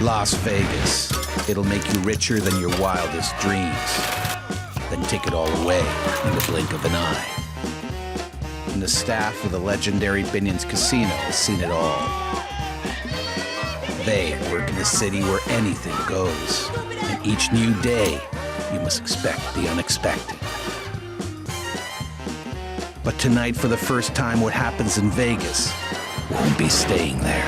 Las Vegas. It'll make you richer than your wildest dreams. Then take it all away in the blink of an eye. And the staff of the legendary Binion's Casino has seen it all. They work in a city where anything goes. And each new day, you must expect the unexpected. But tonight, for the first time, what happens in Vegas won't be staying there.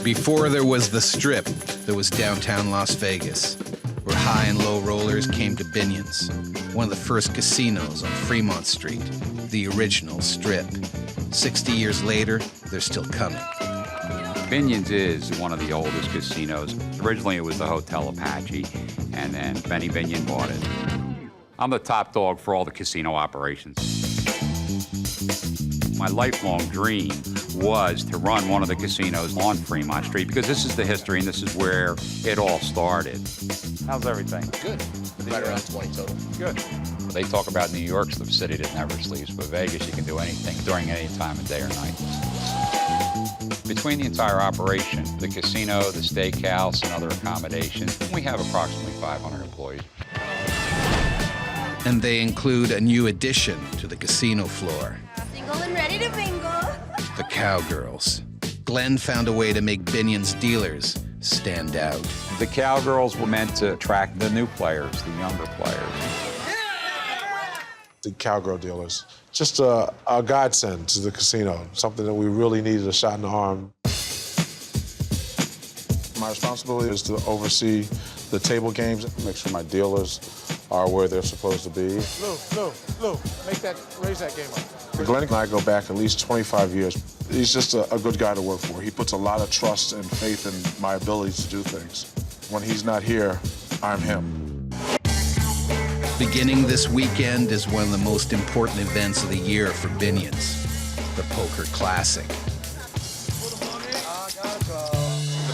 Before there was the Strip, there was downtown Las Vegas, where high and low rollers came to Binion's, one of the first casinos on Fremont Street, the original Strip. 60 years later, they're still coming. Binion's is one of the oldest casinos. Originally, it was the Hotel Apache, and then Benny Binion bought it. I'm the top dog for all the casino operations. My lifelong dream was to run one of the casinos on Fremont Street because this is the history and this is where it all started. How's everything? Good. Right around 20 total. Good. They talk about New York's the city that never sleeps, but Vegas, you can do anything during any time of day or night. Between the entire operation, the casino, the steakhouse, and other accommodations, we have approximately 500 employees. And they include a new addition to the casino floor. Single and ready to mingle. The Cowgirls. Glenn found a way to make Binion's dealers stand out. The Cowgirls were meant to attract the new players, the younger players. The Cowgirl dealers, just a godsend to the casino, something that we really needed a shot in the arm. My responsibility is to oversee the table games, make sure my dealers are where they're supposed to be. Lou, raise that game up. Glenn and I go back at least 25 years. He's just a good guy to work for. He puts a lot of trust and faith in my ability to do things. When he's not here, I'm him. Beginning this weekend is one of the most important events of the year for Binion's, the Poker Classic. The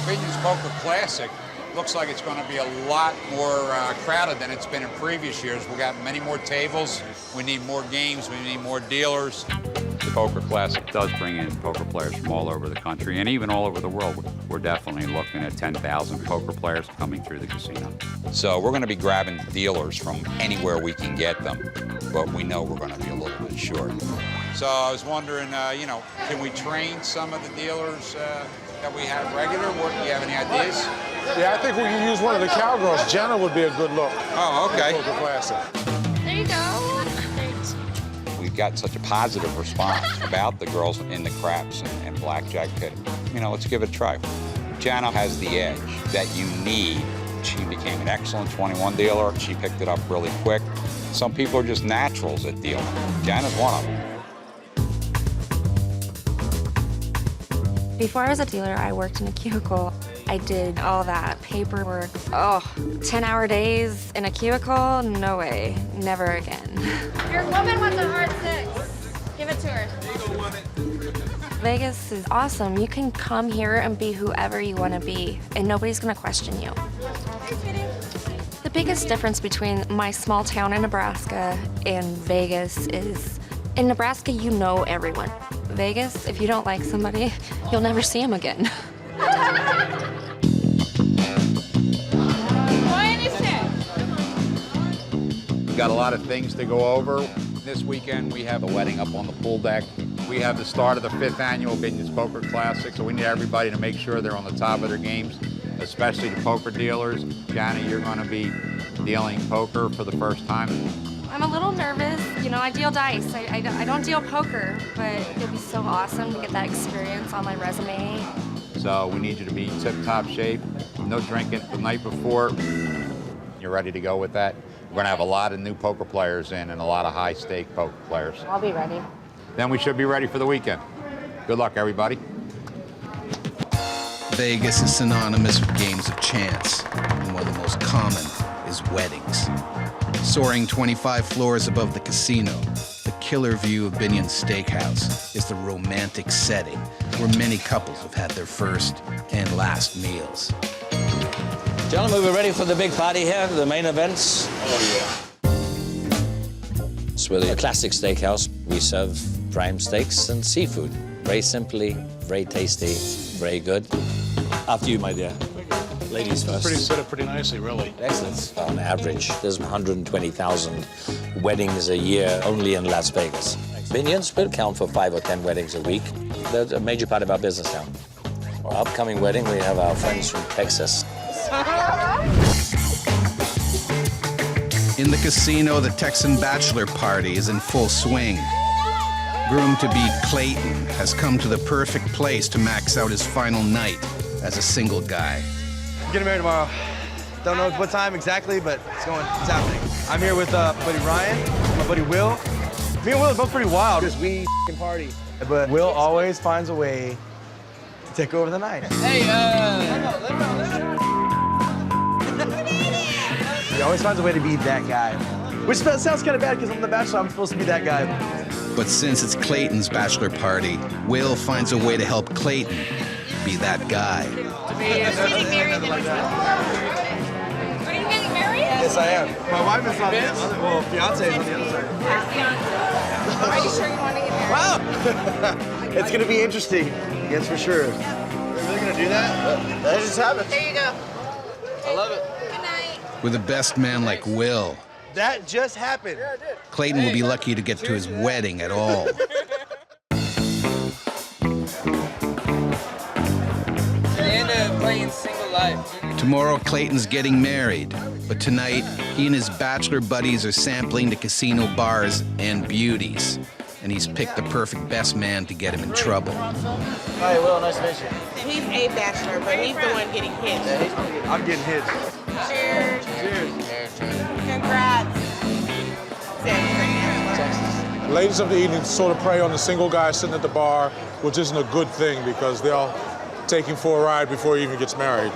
Binion's Poker Classic looks like it's going to be a lot more crowded than it's been in previous years. We've got many more tables. We need more games. We need more dealers. The Poker Classic does bring in poker players from all over the country and even all over the world. We're definitely looking at 10,000 poker players coming through the casino. So we're going to be grabbing dealers from anywhere we can get them, but we know we're going to be a little bit short. So I was wondering, can we train some of the dealers that we have regular? Do you have any ideas? Yeah, I think we can use one of the Cowgirls. Jenna would be a good look. Oh, okay. Poker Classic. There you go. We've got such a positive response about the girls in the craps and blackjack pit. Let's give it a try. Jana has the edge that you need. She became an excellent 21 dealer. She picked it up really quick. Some people are just naturals at dealing. Jana's one of them. Before I was a dealer, I worked in a cubicle. I did all that paperwork. 10-hour days in a cubicle? No way. Never again. Your woman wants a hard six. Give it to her. Vegas is awesome. You can come here and be whoever you want to be, and nobody's going to question you. Hey, sweetie. The biggest difference between my small town in Nebraska and Vegas is, in Nebraska, you know everyone. Vegas, if you don't like somebody, you'll never see them again. We've got a lot of things to go over. This weekend, we have a wedding up on the pool deck. We have the start of the 5th annual Binion's Poker Classic, so we need everybody to make sure they're on the top of their games, especially the poker dealers. Jana, you're going to be dealing poker for the first time. I'm a little nervous. I deal dice. I don't deal poker, but it'd be so awesome to get that experience on my resume. So we need you to be in tip-top shape. No drinking the night before. You're ready to go with that? We're going to have a lot of new poker players in and a lot of high-stake poker players. I'll be ready. Then we should be ready for the weekend. Good luck, everybody. Vegas is synonymous with games of chance, and one of the most common is weddings. Soaring 25 floors above the casino, the killer view of Binion's Steakhouse is the romantic setting where many couples have had their first and last meals. Gentlemen, we're ready for the big party here, the main events. Oh, yeah. We're a classic steakhouse. We serve prime steaks and seafood. Very simply, very tasty, very good. After you, my dear. Ladies first. Set up pretty nicely, really. Excellent. On average, there's 120,000 weddings a year only in Las Vegas. Binions will count for 5 or 10 weddings a week. That's a major part of our business now. Our upcoming wedding, we have our friends from Texas. In the casino, the Texan bachelor party is in full swing. Groom-to-be Clayton has come to the perfect place to max out his final night as a single guy. Getting married tomorrow. Don't know what time exactly, but it's happening. I'm here with my buddy Ryan, my buddy Will. Me and Will are both pretty wild because we f***ing party. But Will always finds a way to take over the night. Hey, he always finds a way to be that guy. Which sounds kind of bad because I'm the bachelor, I'm supposed to be that guy. But since it's Clayton's bachelor party, Will finds a way to help Clayton be that guy. Are you getting married? Are you getting married? Yes, I am. My wife is on the other, well, fiance is on the other side. Are you sure you want to get married? Wow! It's gonna be interesting. Yes, for sure. We're really gonna do that? That just happened. There you go. I love it. Good night. With a best man like Will, That just happened. Yeah, it did. Clayton will be lucky to get to his wedding at all. Playing single life. Tomorrow, Clayton's getting married, but tonight, he and his bachelor buddies are sampling the casino bars and beauties, and he's picked the perfect best man to get him in trouble. Hi, Will, nice to meet you. He's a bachelor, but he's the one getting hit. Yeah, I'm getting hit. Cheers. Cheers. Congrats. Ladies of the evening sort of prey on the single guy sitting at the bar, which isn't a good thing because they'll take him for a ride before he even gets married.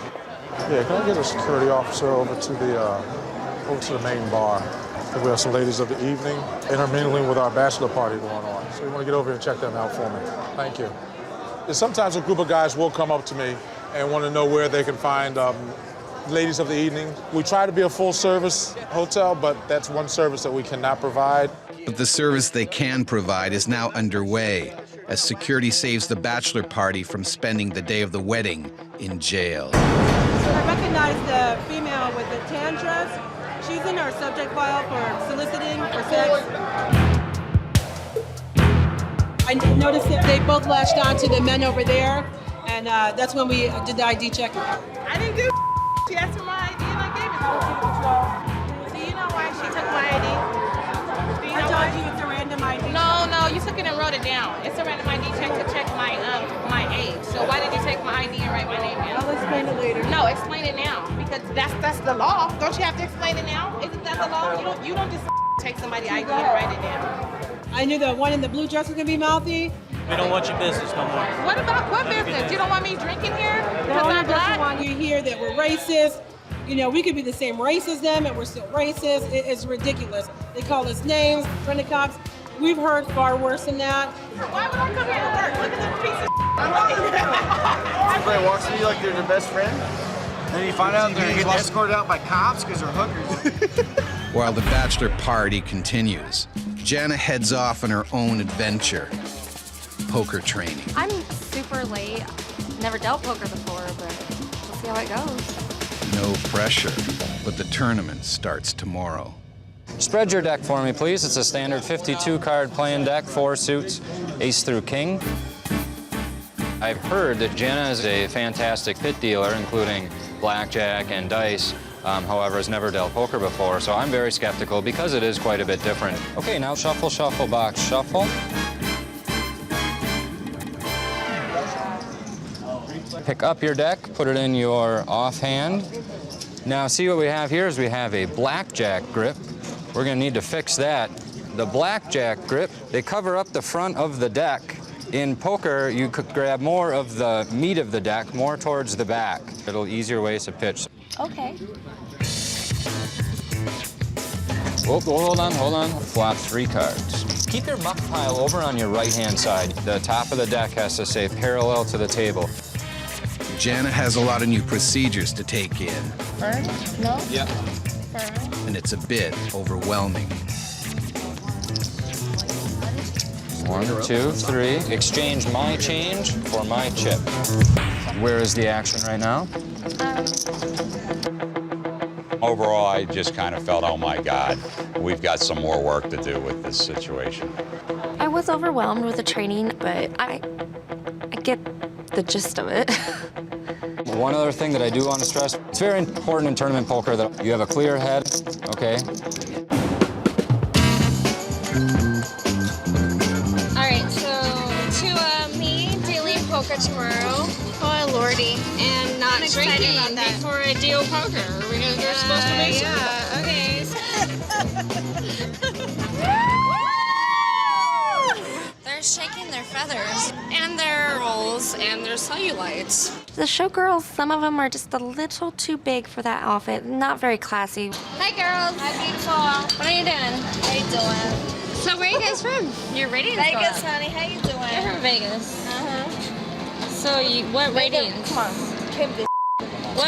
Yeah, can I get a security officer over to the main bar? We have some ladies of the evening intermingling with our bachelor party going on. So you want to get over here and check them out for me. Thank you. And sometimes a group of guys will come up to me and want to know where they can find ladies of the evening. We try to be a full-service hotel, but that's one service that we cannot provide. But the service they can provide is now underway as security saves the bachelor party from spending the day of the wedding in jail. I recognize the female with the tan dress. She's in our subject file for soliciting for sex. I noticed that they both latched on to the men over there, and that's when we did the ID check. I didn't do She asked for my ID and I gave it to her. Do you know why she took my ID? I told you it's a random ID. No, you took it and wrote it down. It's a random ID check to check my age. So why did you take my ID and write my name in? I'll explain it later. No, explain it now because that's the law. Don't you have to explain it now? Isn't that the law? You don't just take somebody's ID and write it down. I knew the one in the blue dress was gonna be mouthy. We don't want your business no more. What about what business? You don't want me drinking here? The Because owner I'm doesn't black? want you here that we're racist. You know, we could be the same race as them and we're still racist. It's ridiculous. They call us names, Rennicocks. We've heard far worse than that. Why would I come here to work? Look at this piece of Everybody walks to you like they're their best friend. Then you find out they're getting escorted out by cops because they're hookers. While the bachelor party continues, Jana heads off on her own adventure. Poker training. I'm super late. Never dealt poker before, but we'll see how it goes. No pressure, but the tournament starts tomorrow. Spread your deck for me, please. It's a standard 52-card playing deck, 4 suits, ace through king. I've heard that Jana is a fantastic pit dealer, including blackjack and dice. However, has never dealt poker before, so I'm very skeptical because it is quite a bit different. Okay, now shuffle, shuffle, box, shuffle. Pick up your deck, put it in your offhand. Now see what we have here is we have a blackjack grip. We're gonna need to fix that. The blackjack grip, they cover up the front of the deck. In poker, you could grab more of the meat of the deck, more towards the back. It'll ease your ways to pitch. Okay. Oh, hold on. Flop 3 cards. Keep your muck pile over on your right-hand side. The top of the deck has to stay parallel to the table. Jana has a lot of new procedures to take in. Burn? No? Yeah. Burn. And it's a bit overwhelming. 1, 2, 3. Exchange my change for my chip. Where is the action right now? Overall, I just kind of felt, oh my God, we've got some more work to do with this situation. I was overwhelmed with the training, but I get the gist of it. One other thing that I do want to stress, it's very important in tournament poker that you have a clear head, okay? All right, so to me, daily poker tomorrow. Oh, lordy. And not drinking before a deal poker because you're supposed to make yeah, okay. They're shaking their feathers and their rolls and their cellulites. The showgirls, some of them are just a little too big for that outfit. Not very classy. Hi, girls. Hi, beautiful. What are you doing? How you doing? So where are you guys from? You're ratings Vegas, honey. How you doing? You're from Vegas. So what ratings? Come on, pimp this.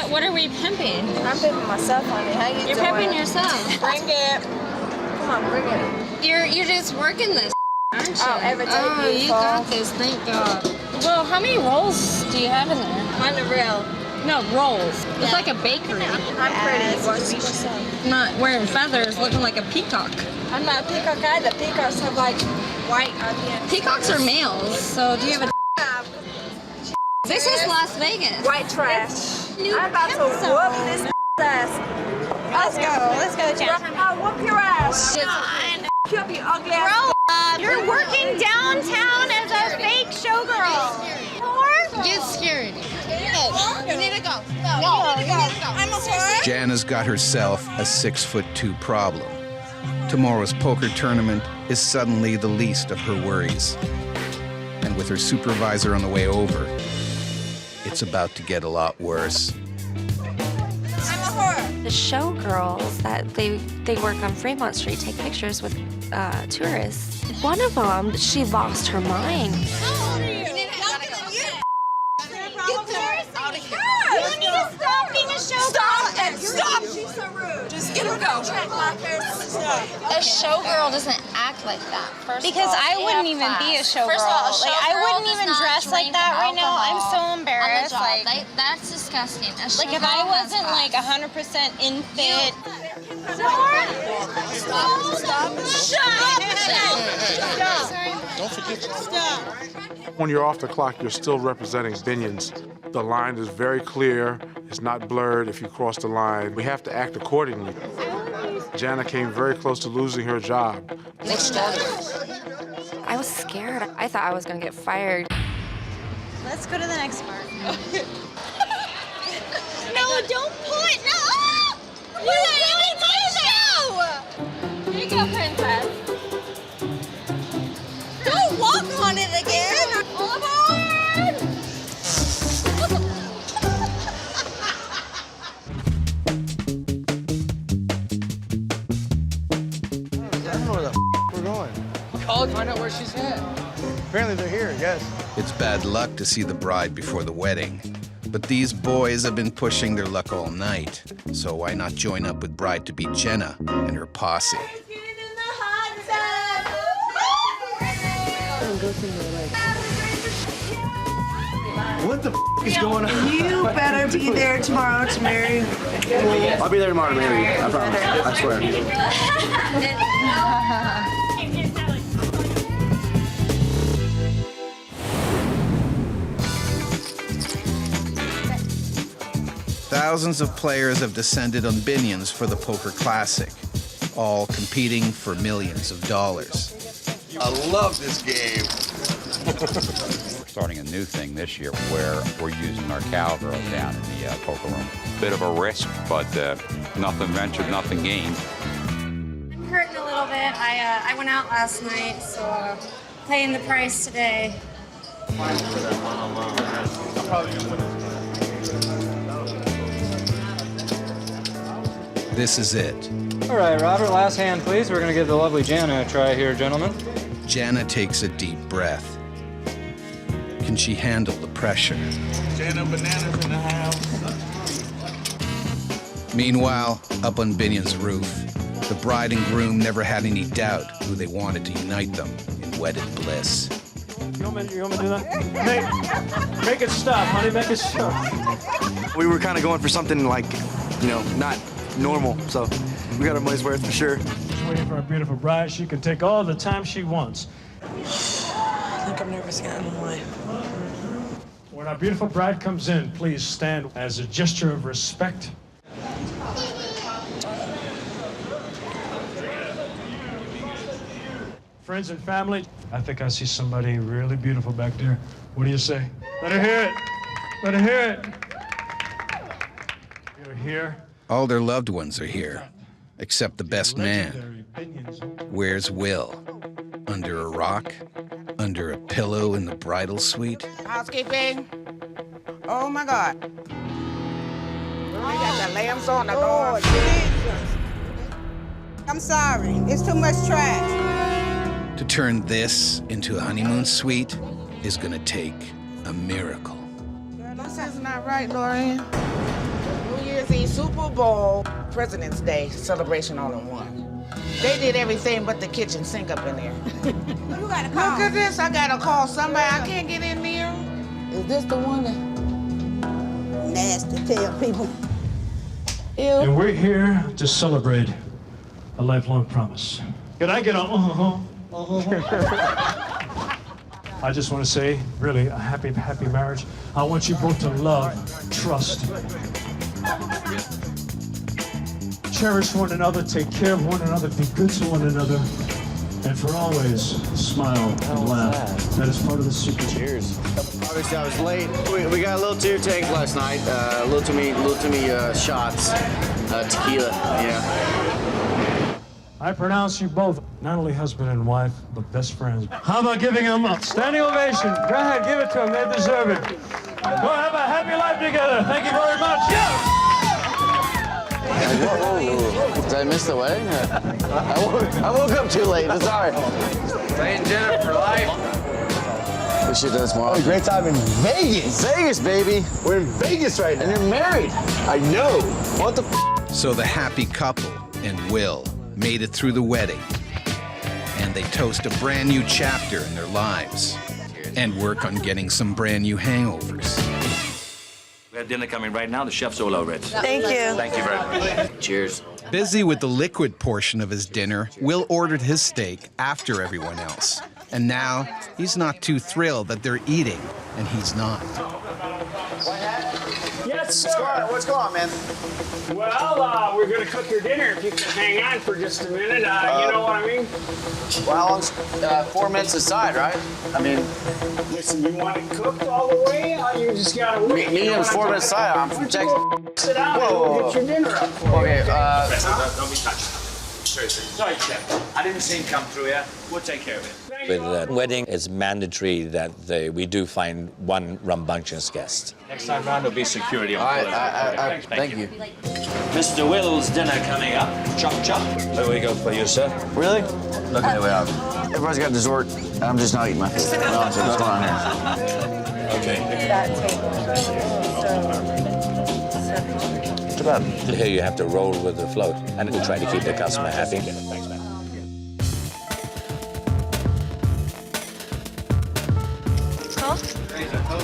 What are we pimping? I'm pimping myself, honey. How you doing? You're pimping yourself. Bring it. Come on, bring it. You're just working this, aren't you? Oh, every day. Oh, you got this. Thank God. Well, how many rolls do you have in there? On the real. No, rolls. It's like a bakery. I'm pretty. What's up? Not wearing feathers, looking like a peacock. I'm not a peacock either. Peacocks have like white on the Peacocks are males, so do you have a... This is Las Vegas. White trash. I'm about to whoop this ass. Let's go, Jen. I'll whoop your ass. Kill you ugly ass. You're working downtown as a fake showgirl. Get security. You need to go. No, you need to go. I'm a whore. Jana's got herself a 6'2" problem. Tomorrow's poker tournament is suddenly the least of her worries. And with her supervisor on the way over, it's about to get a lot worse. The showgirls that they work on Fremont Street take pictures with tourists. One of them, she lost her mind. You need to stop being a showgirl. Stop! She's so rude. Just get her go. A showgirl doesn't act like that. Because I wouldn't even be a showgirl. First of all, like I wouldn't even dress like that right now. I'm so embarrassed. Like that's disgusting. Like if I wasn't like 100% in fit. Don't forget. Stop. When you're off the clock, you're still representing Binions. The line is very clear. It's not blurred if you cross the line. We have to act accordingly. Jana came very close to losing her job. I was scared. I thought I was going to get fired. Let's go to the next part. No, don't put. No! You're ruining my show! Here you go, princess. Don't walk on it again. All aboard! I don't know where the we're going. Call and find out where she's at. Apparently they're here, I guess. It's bad luck to see the bride before the wedding. But these boys have been pushing their luck all night. So why not join up with bride-to-be Jenna and her posse? What the is going on? You better be there tomorrow to marry. I'll be there tomorrow to marry you. I promise. I swear. Thousands of players have descended on Binions for the Poker Classic, all competing for millions of dollars. I love this game. We're starting a new thing this year where we're using our Cowgirls down in the poker room. Bit of a risk, but nothing ventured, nothing gained. I'm hurting a little bit. I went out last night, so paying the price today. This is it. All right, Robert, last hand, please. We're going to give the lovely Jana a try here, gentlemen. Jana takes a deep breath. Can she handle the pressure? Jana Bananas in the house. Meanwhile, up on Binion's roof, the bride and groom never had any doubt who they wanted to unite them in wedded bliss. You want me to do that? Make it stop, honey, make it stop. We were kind of going for something like, you know, not normal, so we got our money's worth for sure. Just waiting for our beautiful bride. She can take all the time she wants. I think I'm nervous getting in the way. When our beautiful bride comes in, please stand as a gesture of respect. Friends and family, I think I see somebody really beautiful back there. What do you say? Let her hear it. Let her hear it. You're here. All their loved ones are here, except the best man. Where's Will? Under a rock? Under a pillow in the bridal suite? Housekeeping. Oh my God. We got the lamps on the door. Jesus. I'm sorry. It's too much trash. To turn this into a honeymoon suite is gonna take a miracle. This is not right, Lorian. New Year's Eve, Super Bowl, President's Day celebration all in one. They did everything but the kitchen sink up in there. You gotta call. Look at this. I gotta call somebody. I can't get in there. Is this the one that nasty tell people? Ew. And we're here to celebrate a lifelong promise. Could I get a I just want to say, really, a happy, happy marriage. I want you both to love, trust, cherish one another, take care of one another, be good to one another, and for always smile and laugh. That is part of the secret. Cheers. Obviously, I was late. We got a little too tanked last night. A little too many shots. Tequila, yeah. I pronounce you both not only husband and wife, but best friends. How about giving them a standing ovation? Go ahead, give it to them. They deserve it. Go have a happy life together. Thank you very much. Yeah. Whoa. Did I miss the wedding? I woke up too late. It's all right. Playing dinner for life. We should do this more. Oh, great time in Vegas. Vegas, baby. We're in Vegas right now. And you're married. I know. What the f? So the happy couple and Will made it through the wedding, and they toast a brand new chapter in their lives and work on getting some brand new hangovers. We have dinner coming right now. The chef's all over it. Thank you. Thank you very much. Cheers. Busy with the liquid portion of his dinner, Will ordered his steak after everyone else. And now he's not too thrilled that they're eating, and he's not. Yes, sir. What's going on, man? Well, we're going to cook your dinner if you can hang on for just a minute. You know what I mean? Well, how long's 4 minutes aside, right? I mean, Listen, you want it cooked all the way, or you just got to wait? medium's 4 minutes aside. I'm from Texas. Sit down and we'll get your dinner up for you. Okay, Don't be touched. Sorry, Chef. I didn't see him come through here. We'll take care of it. With the wedding, it's mandatory that we do find one rambunctious guest. Next time round, there'll be security on board. Thank you. Mr. Will's dinner coming up. Chop, chop. There we go for you, sir. Really? Look at the way out. Everybody's got dessert. I'm just not eating my food. No, so what's going on here? Okay. That table. Too bad. Here you have to roll with the float, and we'll try to keep the customer happy. Thanks, man.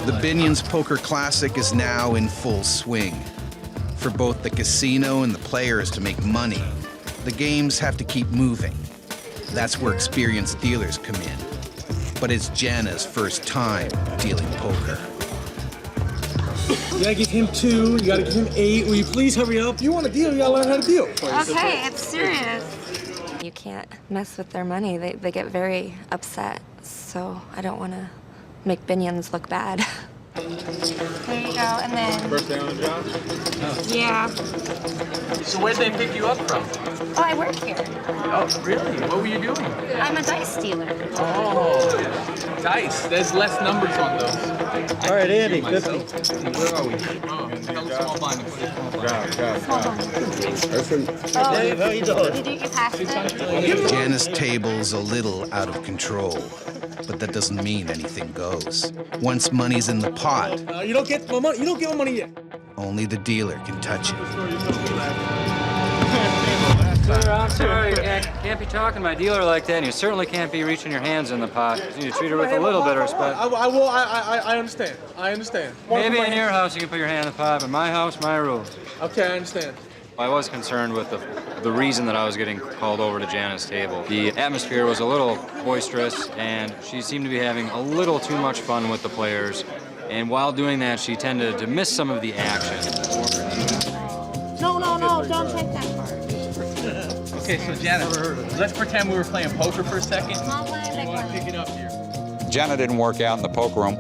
The Binion's Poker Classic is now in full swing. For both the casino and the players to make money, the games have to keep moving. That's where experienced dealers come in. But it's Jana's first time dealing poker. You gotta give him 2, you gotta give him 8. Will you please hurry up? You want a deal, you gotta learn how to deal. Okay, it's serious. You can't mess with their money. They get very upset. So I don't want to make Binions look bad. There you go, and then... First day on the job? Yeah. So where'd they pick you up from? Oh, I work here. Oh, really? What were you doing? I'm a dice dealer. Oh, dice. There's less numbers on those. All right, Andy, 50. Where are we? Oh, tell the small blind to put it small blind. Oh, Dave, how you doing? did you get past it? Jana's table's a little out of control, but that doesn't mean anything goes. Once money's in the pot, You don't get my money. You don't get my money yet. only the dealer can touch it. Sir, I'm sorry. You can't be talking to my dealer like that, and you certainly can't be reaching your hands in the pot. You need to treat her with a little bit of respect. I understand. I understand. Maybe in your house you can put your hand in the pot, but my house, my rules. Okay, I understand. I was concerned with the reason that I was getting called over to Jana's table. The atmosphere was a little boisterous, and she seemed to be having a little too much fun with the players. And while doing that, she tended to miss some of the action. No, don't take that part. Okay, so Jana, let's pretend we were playing poker for a second. I want to pick it up here. Jana didn't work out in the poker room.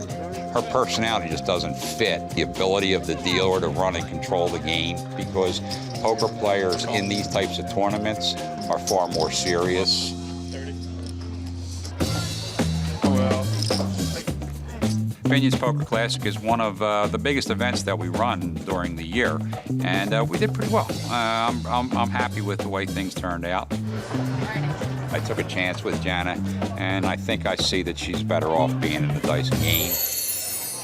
Her personality just doesn't fit the ability of the dealer to run and control the game, because poker players in these types of tournaments are far more serious. Binion's Poker Classic is one of the biggest events that we run during the year, and we did pretty well. I'm happy with the way things turned out. I took a chance with Jana, and I think I see that she's better off being in the dice game.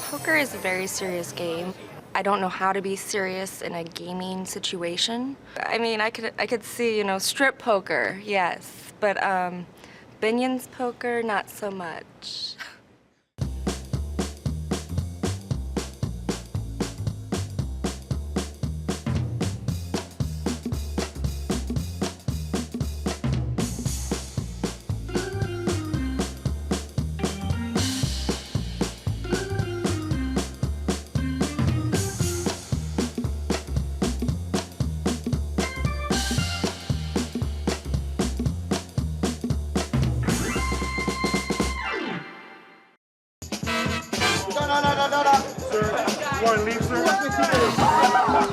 Poker is a very serious game. I don't know how to be serious in a gaming situation. I mean, I could see, you know, strip poker, yes, but Binion's poker, not so much.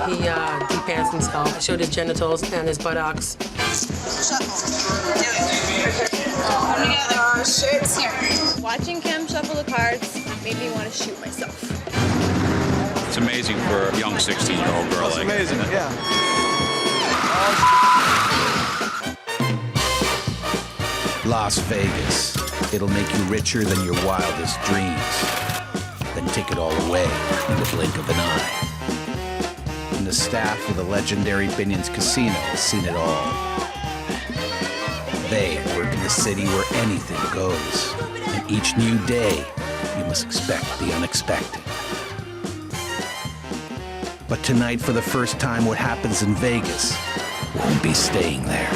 He de-pants himself. I showed his genitals and his buttocks. Come together, our shirts here. Watching Cam shuffle the cards made me want to shoot myself. It's amazing for a young 16-year-old girl like that. Amazing, yeah. Las Vegas. It'll make you richer than your wildest dreams. Then take it all away in the blink of an eye. And the staff of the legendary Binion's Casino has seen it all. They work in the city where anything goes. And each new day, you must expect the unexpected. But tonight, for the first time, what happens in Vegas won't be staying there.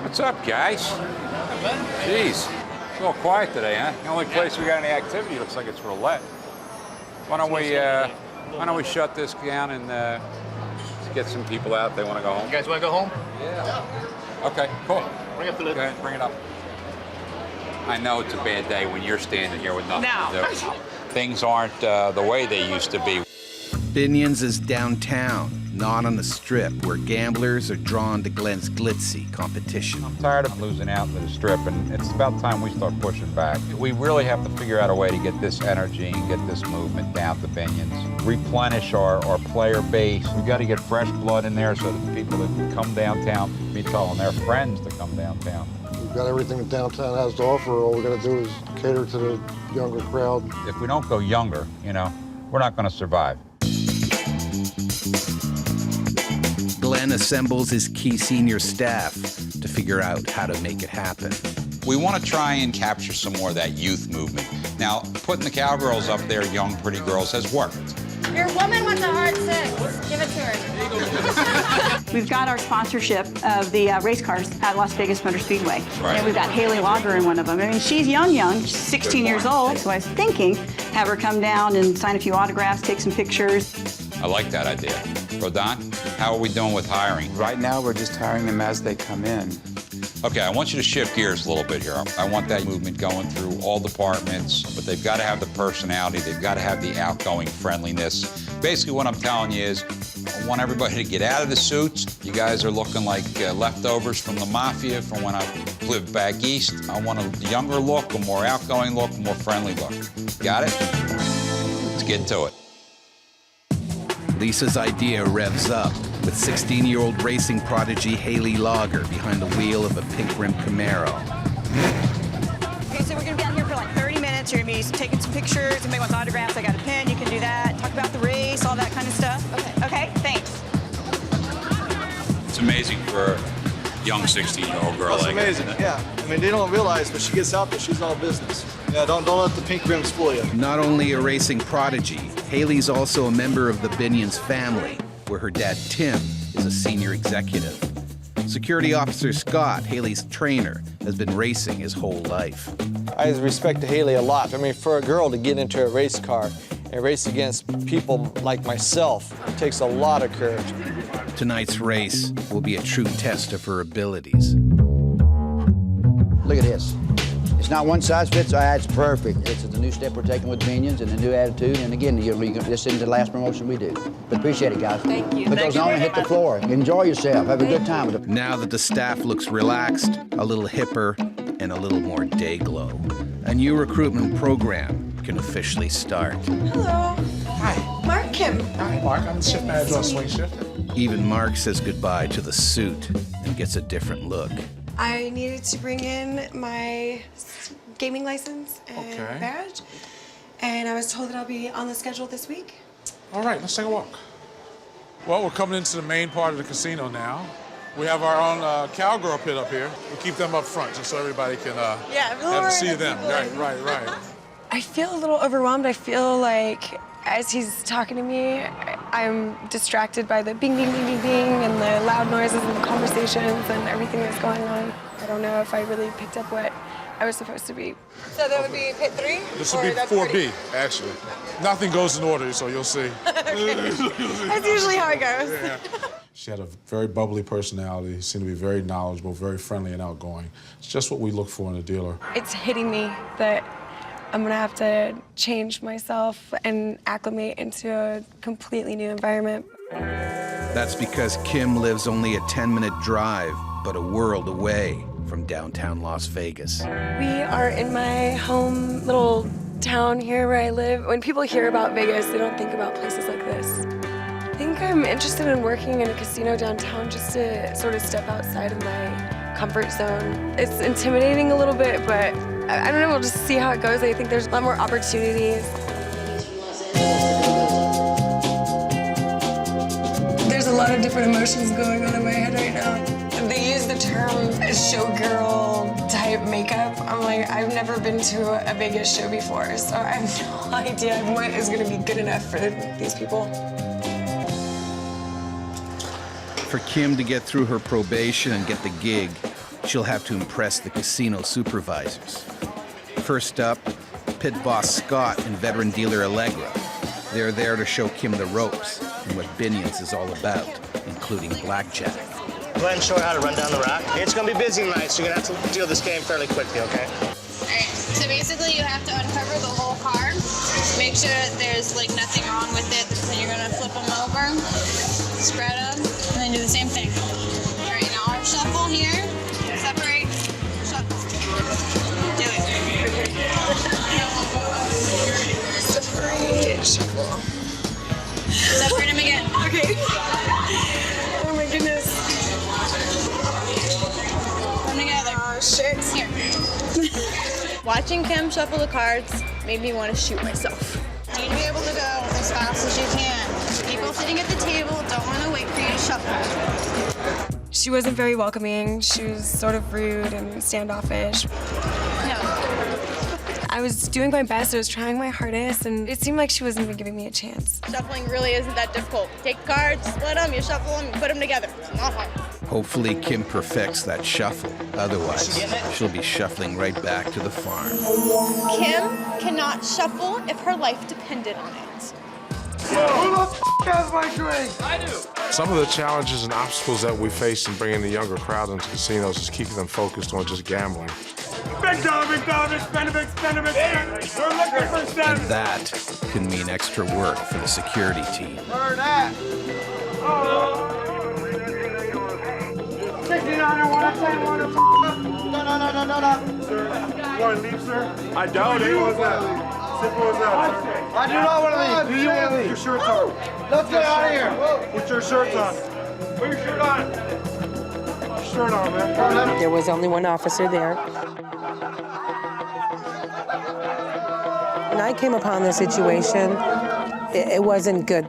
What's up, guys? Jeez, it's a little quiet today, huh? The only place we got any activity looks like it's roulette. Why don't we shut this down and get some people out if they want to go home? You guys want to go home? Yeah. Okay, cool. Bring up the lid. Go ahead, bring it up. I know it's a bad day when you're standing here with nothing to do. Things aren't the way they used to be. Binion's is downtown, not on the strip, where gamblers are drawn to Glenn's glitzy competition. I'm tired of losing out to the strip, and it's about time we start pushing back. We really have to figure out a way to get this energy and get this movement down to Binion's. Replenish our player base. We've got to get fresh blood in there so that the people that come downtown be telling their friends to come downtown. We've got everything that downtown has to offer. All we got to do is cater to the younger crowd. If we don't go younger, you know, we're not going to survive. Glenn assembles his key senior staff to figure out how to make it happen. We want to try and capture some more of that youth movement. Now, putting the Cowgirls up there, young, pretty girls, has worked. Your woman with the hard six. Give it to her. We've got our sponsorship of the race cars at Las Vegas Motor Speedway. Right. And we've got Haley Lager in one of them. I mean, she's young. She's 16 years old. So I was thinking, have her come down and sign a few autographs, take some pictures. I like that idea. Rodon, how are we doing with hiring? Right now, we're just hiring them as they come in. Okay, I want you to shift gears a little bit here. I want that movement going through all departments, but they've got to have the personality. They've got to have the outgoing friendliness. Basically, what I'm telling you is I want everybody to get out of the suits. You guys are looking like leftovers from the mafia from when I lived back east. I want a younger look, a more outgoing look, a more friendly look. Got it? Let's get to it. Lisa's idea revs up with 16-year-old racing prodigy Haley Lager behind the wheel of a pink-rimmed Camaro. Okay, so we're gonna be out here for like 30 minutes. You're gonna be taking some pictures, somebody wants autographs, I got a pen, you can do that. Talk about the race, all that kind of stuff. Okay, thanks. It's amazing for a young 16-year-old girl That's like amazing, that. yeah. I mean, they don't realize when she gets out there, she's all business. Yeah, don't let the pink rims fool you. Not only a racing prodigy, Haley's also a member of the Binion's family, where her dad, Tim, is a senior executive. Security Officer Scott, Haley's trainer, has been racing his whole life. I respect Haley a lot. I mean, for a girl to get into a race car and race against people like myself, it takes a lot of courage. Tonight's race will be a true test of her abilities. Look at this. It's not one size fits all, it's perfect. It's the new step we're taking with Binions and the new attitude. And again, this isn't the last promotion we do. But appreciate it, guys. Thank you. Put those on and hit the floor. Enjoy yourself. Have a good time with it. Now that the staff looks relaxed, a little hipper, and a little more day glow, a new recruitment program can officially start. Hello. Hi. Mark Kim. Hi, Mark. I'm the shift manager on Swing Shift. Even Mark says goodbye to the suit and gets a different look. I needed to bring in my gaming license and badge, and I was told that I'll be on the schedule this week. All right, let's take a walk. Well, we're coming into the main part of the casino now. We have our own Cowgirl pit up here. We keep them up front just so everybody can have to see them. Right. I feel a little overwhelmed. I feel like as he's talking to me, I'm distracted by the bing, bing, bing, bing, bing, and the loud noises and the conversations and everything that's going on. I don't know if I really picked up what I was supposed to be. So that would be pit 3? This would be 4B, actually. Nothing goes in order, so you'll see. That's usually how it goes. Yeah. She had a very bubbly personality, seemed to be very knowledgeable, very friendly and outgoing. It's just what we look for in a dealer. It's hitting me that I'm gonna have to change myself and acclimate into a completely new environment. That's because Kim lives only a 10-minute drive, but a world away from downtown Las Vegas. We are in my home little town here where I live. When people hear about Vegas, they don't think about places like this. I think I'm interested in working in a casino downtown just to sort of step outside of my comfort zone. It's intimidating a little bit, but I don't know, we'll just see how it goes. I think there's a lot more opportunities. There's a lot of different emotions going on in my head right now. They use the term showgirl type makeup. I'm like, I've never been to a Vegas show before, so I have no idea what is gonna be good enough for these people. For Kim to get through her probation and get the gig, she'll have to impress the casino supervisors. First up, pit boss Scott and veteran dealer Allegra. They're there to show Kim the ropes and what Binion's is all about, including blackjack. Go ahead and show her how to run down the rack. It's going to be busy tonight, so you're going to have to deal this game fairly quickly, okay? All right, so basically you have to uncover the whole card, make sure that there's like nothing wrong with it, then you're gonna flip them over, spread them, and then do the same thing. All right, now our shuffle here, separate, shuffle. Do it. Separate, shuffle. Separate them again. Okay. Oh my goodness. Come together. Oh shit. Here. Watching Kim shuffle the cards made me want to shoot myself. You need to be able to go as fast as you can. People sitting at the table don't want to wait for you to shuffle. She wasn't very welcoming. She was sort of rude and standoffish. No. I was doing my best. I was trying my hardest, and it seemed like she wasn't even giving me a chance. Shuffling really isn't that difficult. Take cards, split them, you shuffle them, you put them together. It's not hard. Hopefully Kim perfects that shuffle. Otherwise, she'll be shuffling right back to the farm. Kim cannot shuffle if her life depended on it. Who the f has my drink? I do. Some of the challenges and obstacles that we face in bringing the younger crowd into casinos is keeping them focused on just gambling. Big dog, spend a big, spend a big, we're looking for And that can mean extra work for the security team. Where that? Oh. 69 1 10 1 No. Sir, you want to leave, sir? I doubt it. Who was that? What was that? I do not want to leave. Do you want to leave? your shirts on. Let's get out of here. Put your shirts on. Put your shirt on. Put your shirt on, man. There was only one officer there. When I came upon the situation, it wasn't good.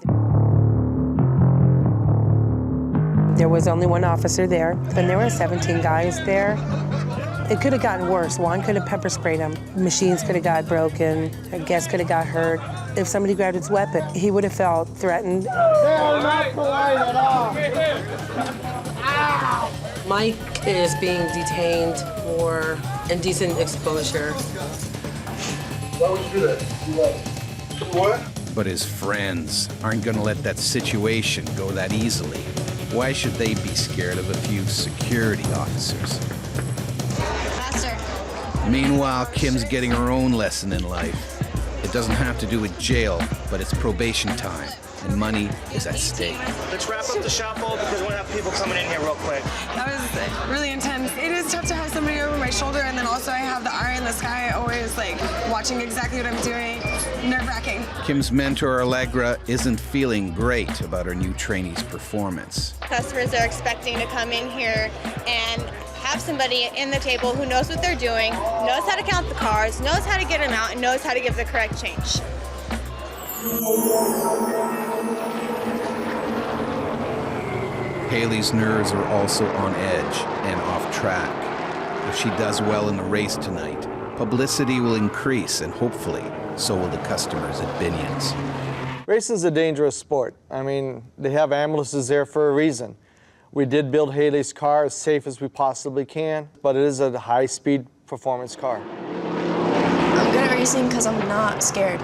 There was only one officer there, and there were 17 guys there. It could have gotten worse. Juan could have pepper sprayed him. Machines could have got broken. A guest could have got hurt. If somebody grabbed his weapon, he would have felt threatened. They're not polite at all. Mike is being detained for indecent exposure. Why would you do that? What? But his friends aren't gonna let that situation go that easily. Why should they be scared of a few security officers? Faster. Meanwhile, Kim's getting her own lesson in life. It doesn't have to do with jail, but it's probation time, and money is at stake. Let's wrap up the shop all because we're gonna have people coming in here real quick. That was really intense. It is tough to have somebody over my shoulder, and then also I have the eye in the sky, always like watching exactly what I'm doing. Nerve-wracking. Kim's mentor, Allegra, isn't feeling great about her new trainee's performance. Customers are expecting to come in here and have somebody in the table who knows what they're doing, knows how to count the cars, knows how to get them out, and knows how to give the correct change. Haley's nerves are also on edge and off track. If she does well in the race tonight, publicity will increase, and hopefully, so will the customers at Binion's. Racing's a dangerous sport. I mean, they have ambulances there for a reason. We did build Haley's car as safe as we possibly can, but it is a high-speed performance car. I'm good at racing because I'm not scared.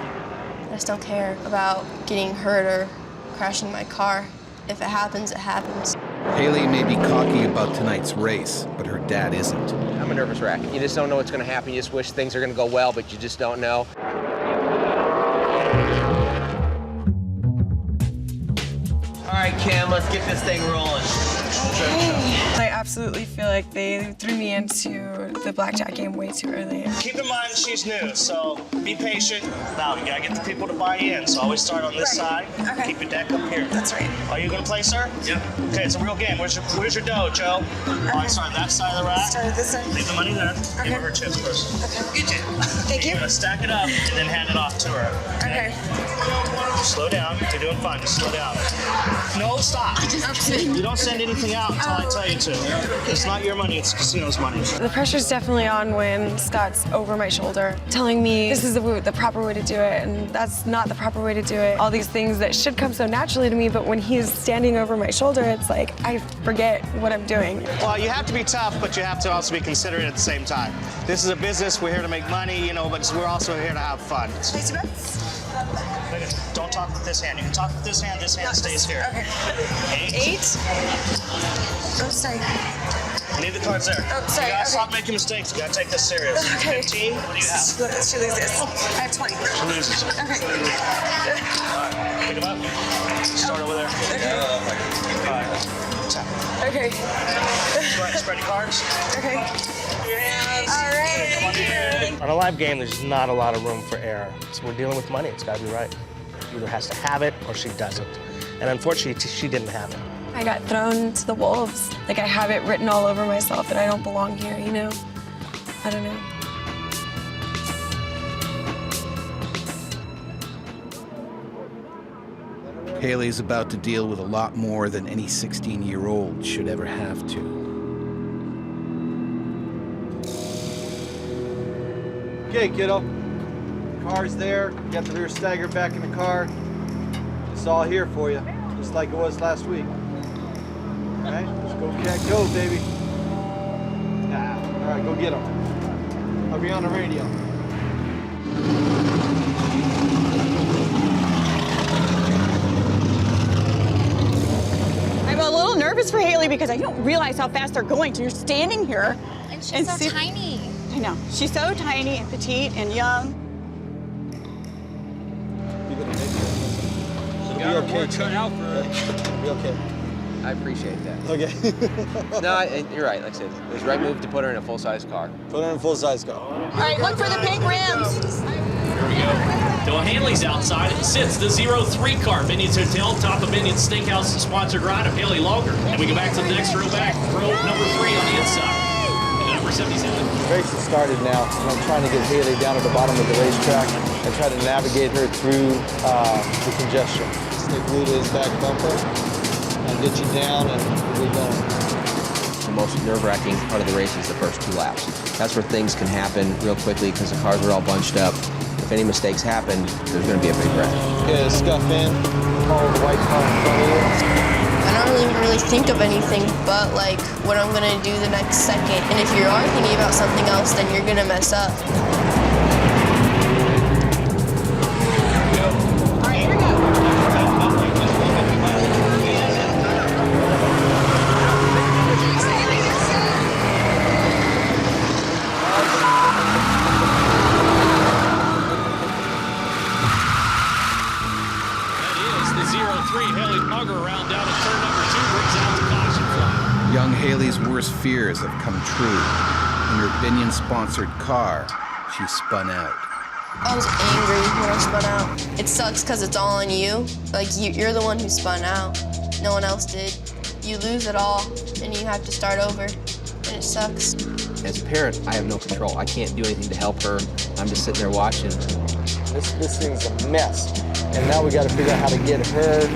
I still care about getting hurt or crashing my car. If it happens, it happens. Haley may be cocky about tonight's race, but her dad isn't. I'm a nervous wreck. You just don't know what's going to happen. You just wish things are going to go well, but you just don't know. All right, Kim, let's get this thing rolling. I absolutely feel like they threw me into the blackjack game way too early. Keep in mind she's new, so be patient. Now, you gotta get the people to buy in, so always start on this side. Okay. Keep your deck up here. That's right. Are you gonna play, sir? Yeah. Okay, it's a real game. Where's your dough, Joe? All right, start on that side of the rack. Start this side. Leave the money there. Okay. Give her her chips first. Okay. Good job. Thank you. You're gonna stack it up and then hand it off to her. Okay. Slow down. You're doing fine. Just slow down. No, stop. You don't send anything out until I tell you to. It's not your money, it's the casino's money. The pressure's definitely on when Scott's over my shoulder, telling me this is the proper way to do it, and that's not the proper way to do it. All these things that should come so naturally to me, but when he's standing over my shoulder, it's like I forget what I'm doing. Well, you have to be tough, but you have to also be considerate at the same time. This is a business, we're here to make money, you know, but we're also here to have fun. Don't talk with this hand. You can talk with this hand stays here. Okay. 8. Oh, sorry. You need the cards there. Oh, sorry. You gotta stop making mistakes. You gotta take this serious. Okay. 15, what do you have? She loses. I have 20. She loses. Okay. All right, pick them up. Start over there. Okay. All right. Tap. Okay. Spread your cards. Okay. All right. On a live game, there's not a lot of room for error. So we're dealing with money. It's gotta be right. She either has to have it or she doesn't. And unfortunately, she didn't have it. I got thrown to the wolves. Like I have it written all over myself that I don't belong here, you know? I don't know. Haley's about to deal with a lot more than any 16-year-old should ever have to. Okay, kiddo. Car's there. You got the rear stagger back in the car. It's all here for you, just like it was last week. All right, let's go, cat, go, baby. All right, go get him. I'll be on the radio. I'm a little nervous for Haley because I don't realize how fast they're going. So you're standing here. And she's so tiny. I know. She's so tiny and petite and young. It'll be okay. It'll be okay. I appreciate that. Okay. No, you're right. Like I said, it was the right move to put her in a full-size car. Put her in a full-size car. All right, look for the pink rims. Here we go. Noah Hanley's outside. It sits the 03 car. Binion's Hotel, top of Binion's Steakhouse, sponsored ride of Haley Longer. And we go back to the next row back. Row number 3 on the inside. And number 77. The race has started now, and I'm trying to get Haley down at the bottom of the racetrack and try to navigate her through the congestion. Stay glued to his back bumper and get you down and we're going. The most nerve-wracking part of the race is the first 2 laps. That's where things can happen real quickly because the cars are all bunched up. If any mistakes happen, there's going to be a big wreck. Okay, scuff in, follow the white car in front of you. I don't even really think of anything but like what I'm gonna do the next second. And if you are thinking about something else, then you're gonna mess up. Young Haley's worst fears have come true. In her Binion-sponsored car, she spun out. I was angry when I spun out. It sucks because it's all on you. Like, you're the one who spun out. No one else did. You lose it all, and you have to start over, and it sucks. As a parent, I have no control. I can't do anything to help her. I'm just sitting there watching. This thing's a mess. And now we got to figure out how to get her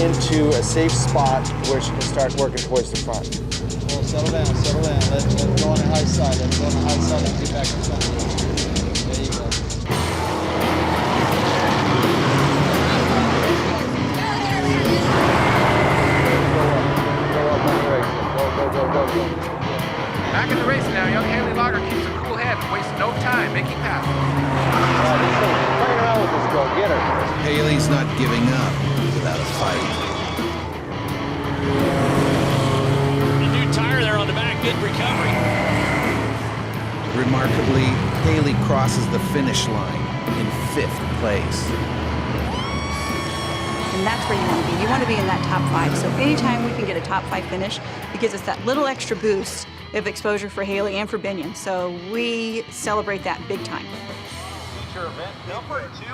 into a safe spot where she can start working towards the front. Well, settle down, settle down. Let's go on the high side. Let's go on the high side and get back in front. There you go. Go. Back in the race now. Young Haley Lager keeps a cool head, wasting no time making passes. Playing around with this girl. Get her. Haley's not giving up without a fight. A new tire there on the back. Good recovery. Remarkably, Haley crosses the finish line in 5th place. And that's where you want to be. You want to be in that top 5. So anytime we can get a top 5 finish, it gives us that little extra boost of exposure for Haley and for Binion. So we celebrate that big time.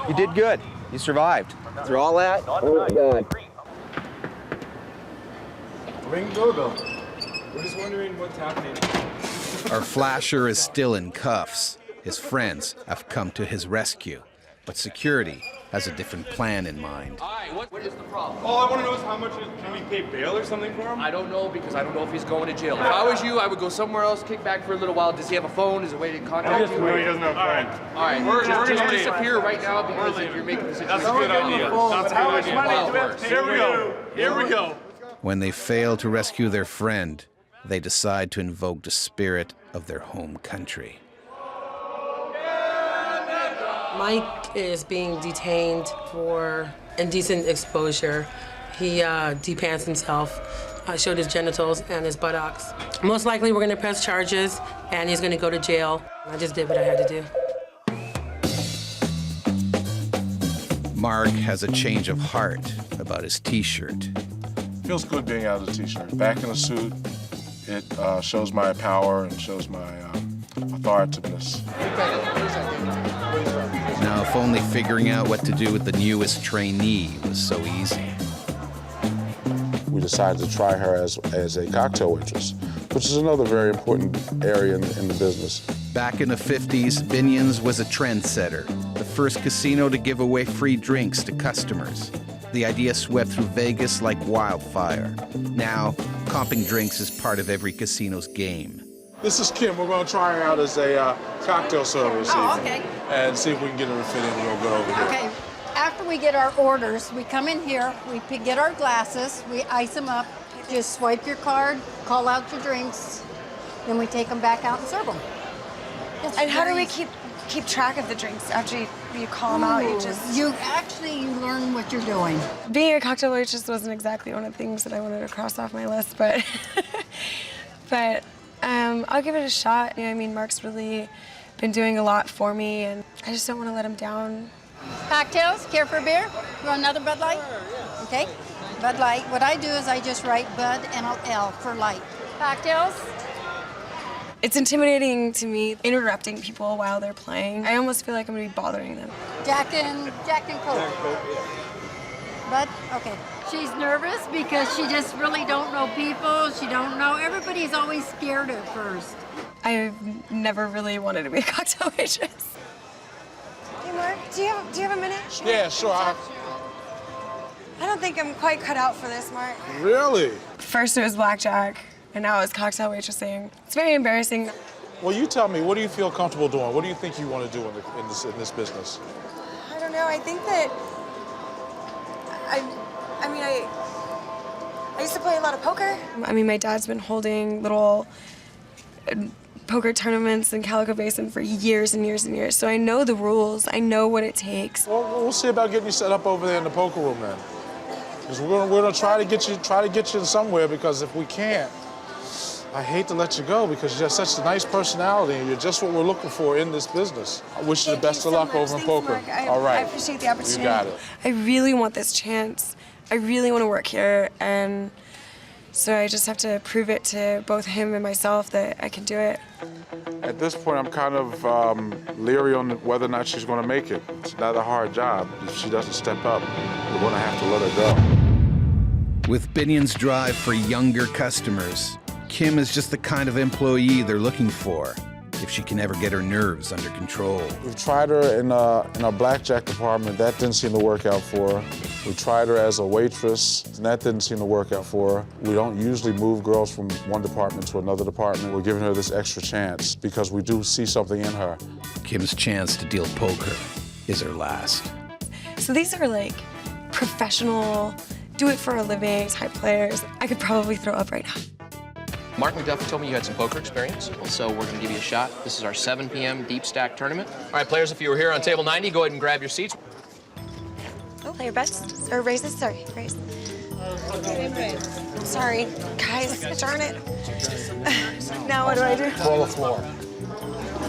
You did good. You survived. Through all that, oh God. Ring doorbell. We're just wondering what's happening. Our flasher is still in cuffs. His friends have come to his rescue, but security has a different plan in mind. All right, what is the problem? All I want to know is how much can we pay bail or something for him? I don't know because I don't know if he's going to jail. If I was you, I would go somewhere else, kick back for a little while. Does he have a phone? Is there a way to contact you? No, he doesn't have a phone. All right, we're just disappear right now because if you're making the situation. That's a good idea. That's a good idea. Here we go. Here we go. When they fail to rescue their friend, they decide to invoke the spirit of their home country. Mike is being detained for indecent exposure. He depants himself, showed his genitals and his buttocks. Most likely we're gonna press charges and he's gonna go to jail. I just did what I had to do. Mark has a change of heart about his t-shirt. Feels good being out of the t-shirt. Back in the suit, it shows my power and shows my authoritativeness. Now, if only figuring out what to do with the newest trainee was so easy. We decided to try her as a cocktail waitress, which is another very important area in the business. Back in the 50s, Binion's was a trendsetter, the first casino to give away free drinks to customers. The idea swept through Vegas like wildfire. Now, comping drinks is part of every casino's game. This is Kim. We're going to try her out as a cocktail server this evening. Okay. And see if we can get her to fit in real good over here. Okay. After we get our orders, we come in here, we get our glasses, we ice them up, just swipe your card, call out your drinks, then we take them back out and serve them. And how do we keep track of the drinks after you call them out? You learn what you're doing. Being a cocktail waitress wasn't exactly one of the things that I wanted to cross off my list, but I'll give it a shot. You know, I mean, Mark's really been doing a lot for me, and I just don't want to let him down. Cocktails, care for a beer? You want another Bud Light? Okay, Bud Light. What I do is I just write Bud and L for light. Cocktails? It's intimidating to me, interrupting people while they're playing. I almost feel like I'm gonna be bothering them. Jack and Coke. But, okay, she's nervous because she just really don't know people. She don't know, everybody's always scared at first. I've never really wanted to be a cocktail waitress. Hey, Mark, do you have a minute? Yeah, sure. I don't think I'm quite cut out for this, Mark. Really? First it was blackjack, and now it's cocktail waitressing. It's very embarrassing. Well, you tell me, what do you feel comfortable doing? What do you think you want to do in this business? I don't know, I think that, I used to play a lot of poker. I mean, my dad's been holding little poker tournaments in Calico Basin for years and years and years, so I know the rules, I know what it takes. Well, we'll see about getting you set up over there in the poker room then. Because we're gonna try to get you somewhere, because if we can't, I hate to let you go because you have such a nice personality and you're just what we're looking for in this business. I wish you the best of luck over in poker. All right. I appreciate the opportunity. You got it. I really want this chance. I really want to work here, and so I just have to prove it to both him and myself that I can do it. At this point, I'm kind of leery on whether or not she's going to make it. It's not a hard job. If she doesn't step up, we're going to have to let her go. With Binion's drive for younger customers, Kim is just the kind of employee they're looking for, if she can ever get her nerves under control. We've tried her in our blackjack department. That didn't seem to work out for her. We tried her as a waitress, and that didn't seem to work out for her. We don't usually move girls from one department to another department. We're giving her this extra chance because we do see something in her. Kim's chance to deal poker is her last. So these are like professional, do it for a living type players. I could probably throw up right now. Mark McDuffie told me you had some poker experience, so we're going to give you a shot. This is our 7 p.m. deep stack tournament. All right, players, if you were here on table 90, go ahead and grab your seats. Oh, player best, or raises, sorry, raise. Sorry, guys, darn it. Now what do I do? Roll the floor.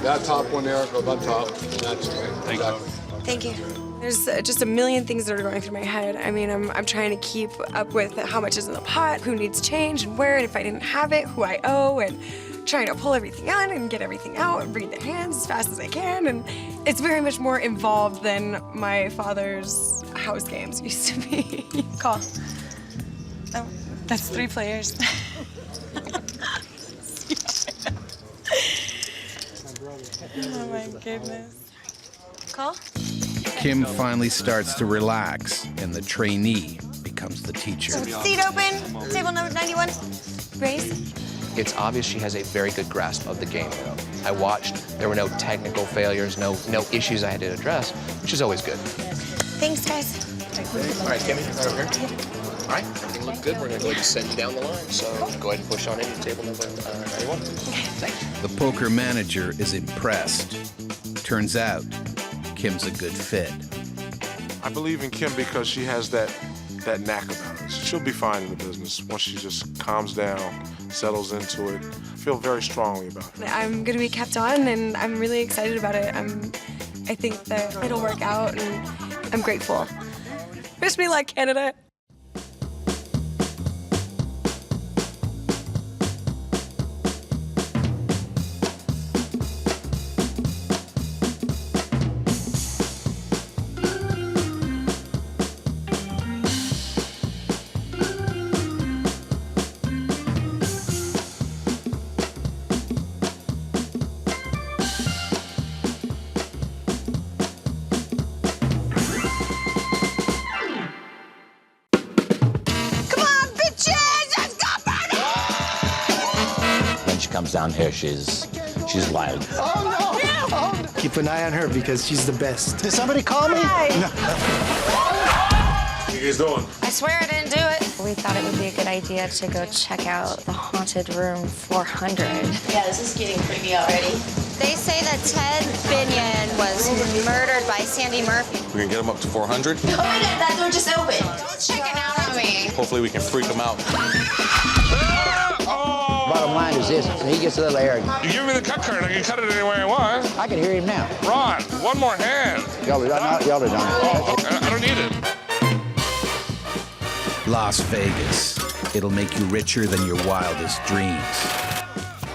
That top one there goes on top. That's Thank you. Thank you. There's just a million things that are going through my head. I mean, I'm trying to keep up with how much is in the pot, who needs change and where, and if I didn't have it, who I owe, and trying to pull everything on and get everything out and read the hands as fast as I can. And it's very much more involved than my father's house games used to be. Call. Oh, that's 3 players. Oh my goodness. Call? Kim finally starts to relax, and the trainee becomes the teacher. Seat open, table number 91. Raise. It's obvious she has a very good grasp of the game. I watched. There were no technical failures, no issues I had to address, which is always good. Thanks, guys. All right, Kimmy, right over here. All right, everything looks good. We're going to go ahead and send you down the line, so go ahead and push on into table number 91. Thanks. The poker manager is impressed. Turns out, Kim's a good fit. I believe in Kim because she has that knack about her. She'll be fine in the business once she just calms down, settles into it. I feel very strongly about it. I'm going to be kept on, and I'm really excited about it. I think that it'll work out, and I'm grateful. Wish me luck, Canada. Comes down here, she's wild. Oh, no! Oh, no. Keep an eye on her because she's the best. Did somebody call me? Hi. No. What are you guys doing? I swear I didn't do it. We thought it would be a good idea to go check out the haunted room 400. Yeah, this is getting creepy already. They say that Ted Binion was murdered by Sandy Murphy. We can get him up to 400. Oh my God, that door just opened. Don't check it out on me. Hopefully we can freak him out. Bottom line is this, so he gets a little arrogant. You give me the cut card, I can cut it any way I want. I can hear him now. Ron, one more hand. Y'all are done. Oh, okay. I don't need it. Las Vegas. It'll make you richer than your wildest dreams.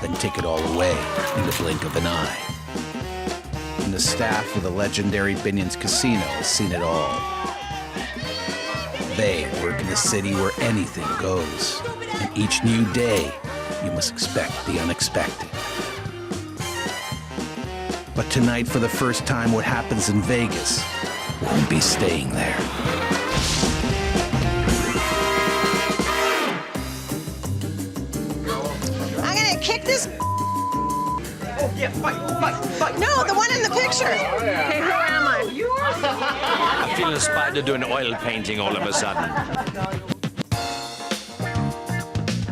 then take it all away in the blink of an eye. And the staff of the legendary Binion's Casino has seen it all. They work in a city where anything goes, and each new day, you must expect the unexpected. But tonight, for the first time, what happens in Vegas won't be staying there. I'm gonna kick this. Oh, yeah, fight. No, the one in the picture. Okay, who am I? I feel inspired to do an oil painting all of a sudden.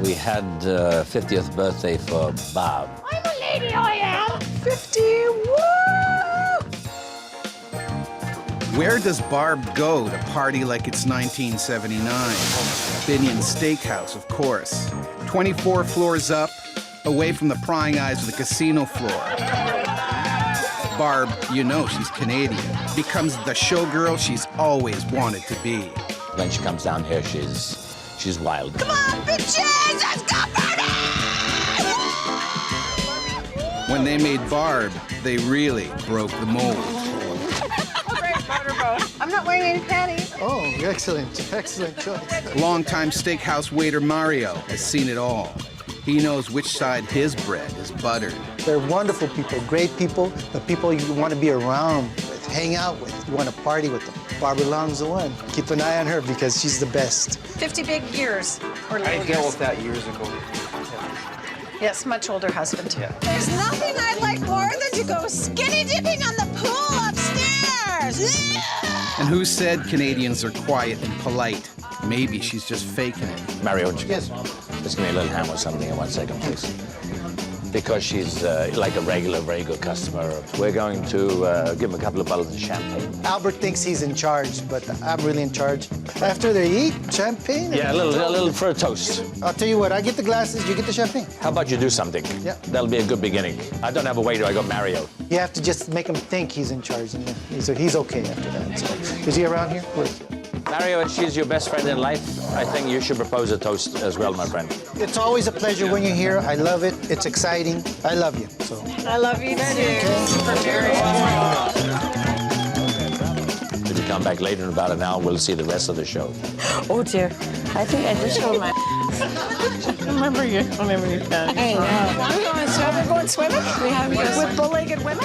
We had 50th birthday for Bob. I'm a lady, I am. 50, woo! Where does Barb go to party like it's 1979? Binion Steakhouse, of course. 24 floors up, away from the prying eyes of the casino floor. Barb, you know she's Canadian, becomes the showgirl she's always wanted to be. When she comes down here, she's wild. Come on, bitches! Let's go party! When they made Barb, they really broke the mold. I'm not wearing any panties. Oh, excellent, excellent choice. Longtime steakhouse waiter Mario has seen it all. He knows which side his bread is buttered. They're wonderful people, great people, the people you want to be around with, hang out with. You want to party with them. Barbara Long's the one. Keep an eye on her because she's the best. 50 big years or I little dealt years. with that years ago. Yes, much older husband. Yeah. There's nothing I'd like more than to go skinny dipping on the pool upstairs. And who said Canadians are quiet and polite? Maybe she's just faking it. Mario, would you Yes. just give me a little ham or something in 1 second, please? Because she's like a regular, very good customer, we're going to give him a couple of bottles of champagne. Albert thinks he's in charge, but I'm really in charge. After they eat, champagne? Yeah, a little for a toast. I'll tell you what, I get the glasses, you get the champagne. How about you do something? Yeah. That'll be a good beginning. I don't have a waiter, I got Mario. You have to just make him think he's in charge, and he's okay after that. So, is he around here? Where is he? Mario, if she's your best friend in life, I think you should propose a toast as well, my friend. It's always a pleasure when you're here. I love it. It's exciting. I love you. So. I love you too. For Mary. If you come back later in about an hour, we'll see the rest of the show. Oh dear, I think I just showed my. Remember your panties. Hey, we're going swimming? We have with bull-legged women?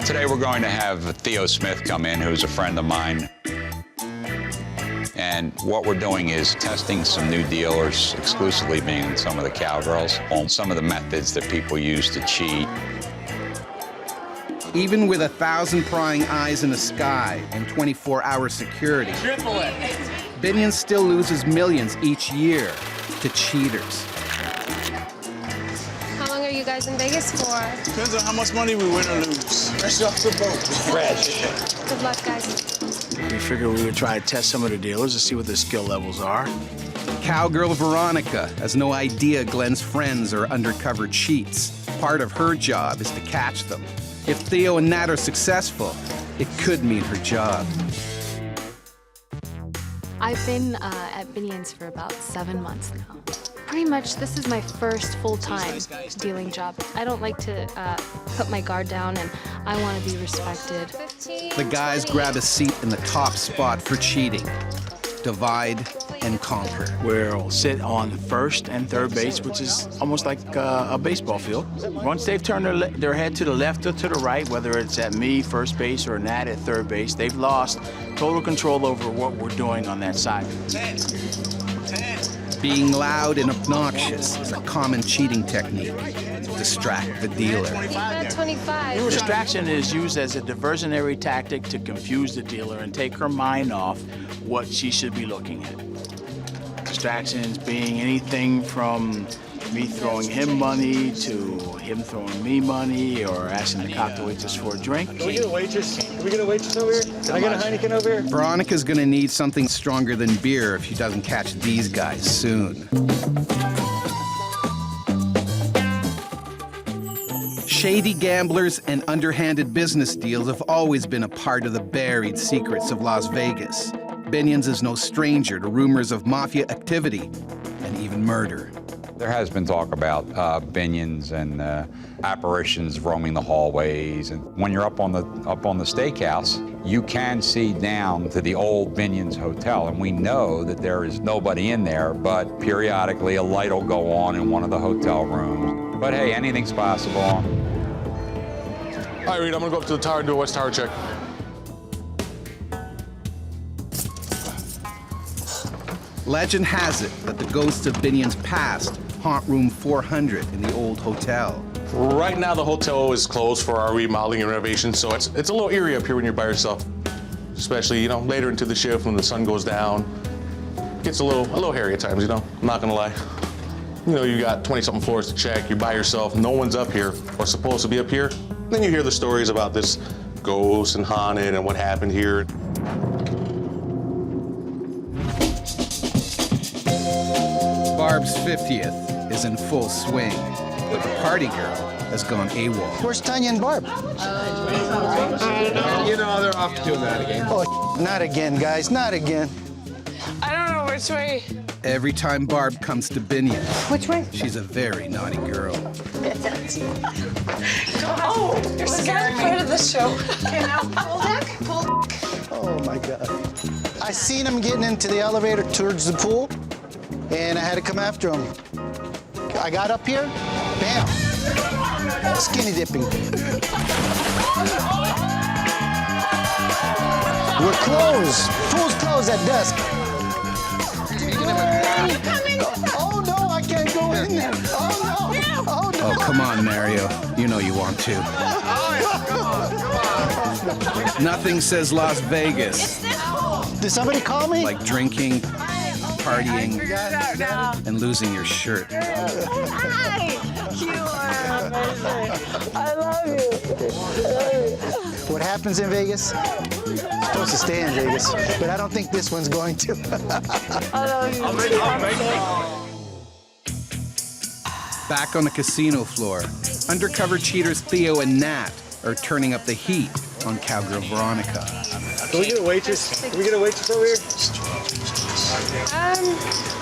Today we're going to have Theo Smith come in, who's a friend of mine. And what we're doing is testing some new dealers, exclusively being some of the Cowgirls, on some of the methods that people use to cheat. Even with 1,000 prying eyes in the sky and 24-hour security, Triple it. Binion still loses millions each year to cheaters. How long are you guys in Vegas for? Depends on how much money we win or lose. Fresh off the boat. Fresh. Good luck, guys. We figured we would try to test some of the dealers to see what their skill levels are. Cowgirl Veronica has no idea Glenn's friends are undercover cheats. Part of her job is to catch them. If Theo and Nat are successful, it could mean her job. I've been at Binion's for about 7 months now. Pretty much, this is my first full-time dealing job. I don't like to put my guard down, and I want to be respected. The guys grab a seat in the top spot for cheating. Divide and conquer. We'll sit on first and third base, which is almost like a baseball field. Once they've turned their head to the left or to the right, whether it's at me, first base, or Nat at third base, they've lost total control over what we're doing on that side. 10. Being loud and obnoxious is a common cheating technique to distract the dealer. 25. Distraction is used as a diversionary tactic to confuse the dealer and take her mind off what she should be looking at. Distractions being anything from me throwing him money to him throwing me money or asking the cocktail waitress for a drink. Can we get a waitress? Can we get a waitress over here? Can I get a Heineken over here? Veronica's gonna need something stronger than beer if she doesn't catch these guys soon. Shady gamblers and underhanded business deals have always been a part of the buried secrets of Las Vegas. Binion's is no stranger to rumors of mafia activity, and even murder. There has been talk about Binions and apparitions roaming the hallways. And when you're up on the steakhouse, you can see down to the old Binion's Hotel, and we know that there is nobody in there, but periodically a light will go on in one of the hotel rooms. But hey, anything's possible. All right, Reed, I'm gonna go up to the tower and do a West Tower check. Legend has it that the ghosts of Binion's past haunt room 400 in the old hotel. Right now, the hotel is closed for our remodeling and renovation, so it's a little eerie up here when you're by yourself, especially, you know, later into the shift when the sun goes down. Gets a little hairy at times, you know, I'm not gonna lie. You know, you got 20-something floors to check, you're by yourself, no one's up here or supposed to be up here. Then you hear the stories about this ghost and haunted and what happened here. Barb's 50th is in full swing, but the party girl has gone AWOL. Where's Tanya and Barb? You know, they're off doing that again. Oh, not again, guys, not again. I don't know which way. Every time Barb comes to Binion, Which way? she's a very naughty girl. Oh, you're scared part of the show. Oh my God. I seen him getting into the elevator towards the pool, and I had to come after him. I got up here, bam, skinny dipping. We're closed. Pool's closed at dusk. Oh no, I can't go in there. Oh no. Oh no. Oh, come on, Mario. You know you want to. Nothing says Las Vegas Did somebody call me? like drinking, partying, and losing your shirt. I love you. What happens in Vegas? It's supposed to stay in Vegas, but I don't think this one's going to. I love you. Back on the casino floor, undercover cheaters Theo and Nat are turning up the heat on Cowgirl Veronica. Can we get a waitress? Can we get a waitress over here?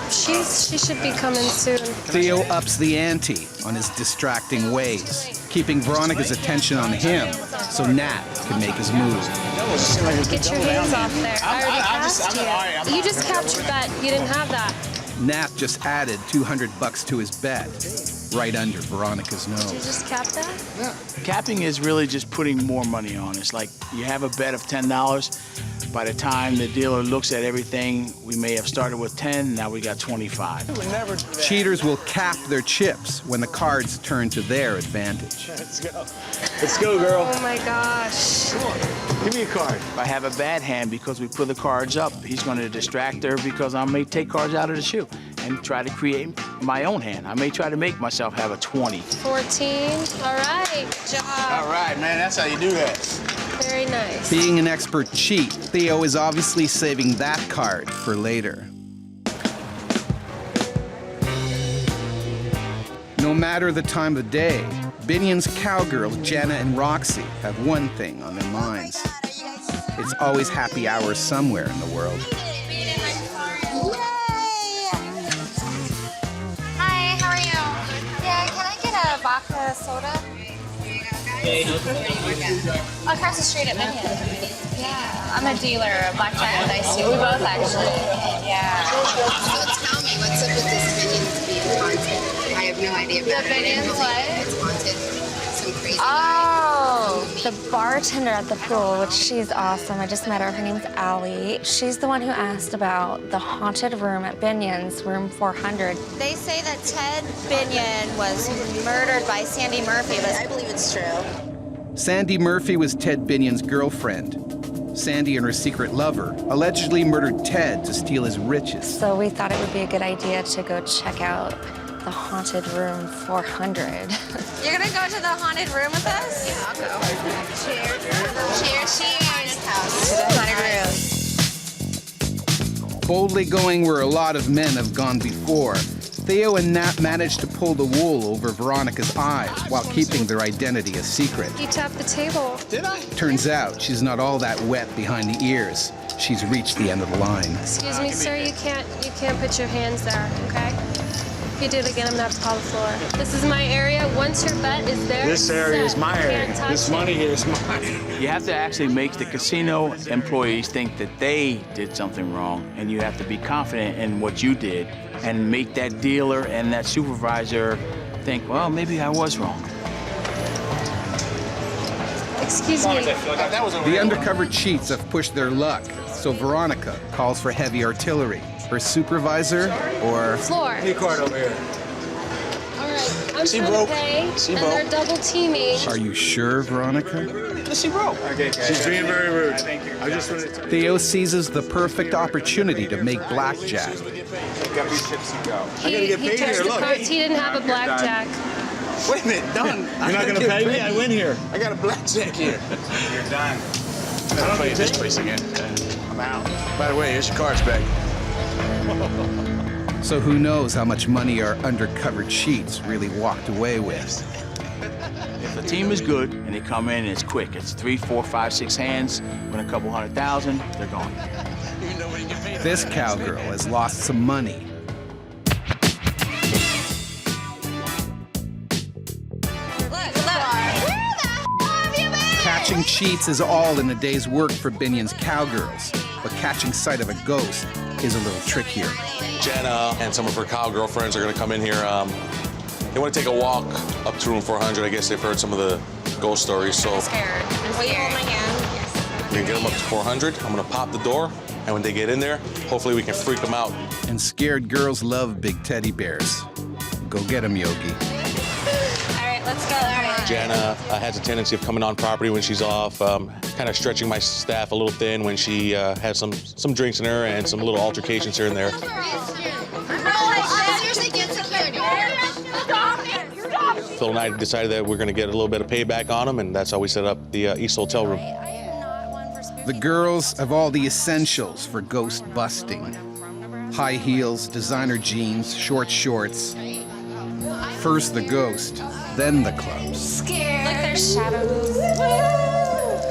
She should be coming soon. Theo ups the ante on his distracting ways, keeping Veronica's attention on him so Nat can make his move. Get your hands off there. I already passed you. You just captured that. You didn't have that. Nat just added $200 to his bet, right under Veronica's Did you nose. just cap that? Capping is really just putting more money on. It's like you have a bet of $10. By the time the dealer looks at everything, we may have started with 10, now we got 25. Cheaters will cap their chips when the cards turn to their advantage. Let's go. Let's go, girl. Oh my gosh. Give me a card. If I have a bad hand because we put the cards up, he's going to distract her because I may take cards out of the shoe and try to create my own hand. I may try to make myself have a 20. 14. All right. Job. All right, man, that's how you do that. Very nice. Being an expert cheat, Theo is obviously saving that card for later. No matter the time of day, Binion's cowgirls, Jenna and Roxy, have one thing on their minds. It's always happy hour somewhere in the world. Hi, how are you? Yeah, can I get a vodka soda? Across the street at Binion. Yeah, I'm a dealer of blackjack and dice too. We both actually. Yeah. So tell me, what's up with this Binion's being haunted? I have no idea about The Binion's what? It's haunted. Some crazy Oh, the bartender at the pool, which she's awesome. I just met her. Her name's Allie. She's the one who asked about the haunted room at Binion's, room 400. They say that Ted Binion was murdered by Sandy Murphy, but I believe it's true. Sandy Murphy was Ted Binion's girlfriend. Sandy and her secret lover allegedly murdered Ted to steal his riches. So we thought it would be a good idea to go check out the haunted room 400. You're gonna go to the haunted room with us? Yeah, I'll go. Cheers. Cheers. Cheers. To the haunted room. Boldly going where a lot of men have gone before, Theo and Nat managed to pull the wool over Veronica's eyes while keeping their identity a secret. You tapped the table. Did I? Turns out she's not all that wet behind the ears. She's reached the end of the line. Excuse me, sir. You can't put your hands there. Okay. you do it again, I'm gonna have to call the floor. This is my area. Once your bet is there, This area is my area. Can't touch This it. money here is mine. You have to actually make the casino employees think that they did something wrong, and you have to be confident in what you did, and make that dealer and that supervisor think, well, maybe I was wrong. Excuse me. The undercover cheats have pushed their luck, so Veronica calls for heavy artillery. Her supervisor, or... Floor. New card over here. All right, I'm She trying broke. to pay, She and broke. they're double teaming. Are you sure, Veronica? She broke. Okay, she's being very rude. I just wanted to tell you. Theo seizes the perfect opportunity to make blackjack. Got these chips to go. I gotta He get paid touched here. the Look. cards. He didn't have a blackjack. Wait a minute, done. You're not gonna pay me? I win here. I got a blackjack here. You're done. I don't play this place again. I'm out. By the way, here's your cards back. So who knows how much money our undercover cheats really walked away with. If the team is good and they come in and it's quick, it's 3, 4, 5, 6 hands, win a couple $100,000, they're gone. This cowgirl has lost some money. Catching cheats is all in a day's work for Binion's Cowgirls, but catching sight of a ghost is a little trickier. Jenna and some of her cowgirl friends are going to come in here. They want to take a walk up to room 400. I guess they've heard some of the ghost stories, so Will you hold my hand? we're going to get them up to 400. I'm going to pop the door, and when they get in there, hopefully we can freak them out. And scared girls love big teddy bears. Go get them, Yogi. All right, let's go. All right. Jenna has a tendency of coming on property when she's off, kind of stretching my staff a little thin when she has some drinks in her and some little altercations here and there. Phil and I decided that we're going to get a little bit of payback on them, and that's how we set up the East Hotel room. The girls have all the essentials for ghost busting. High heels, designer jeans, short shorts. First the ghost, then the clubs. Scared. Look, there's shadows.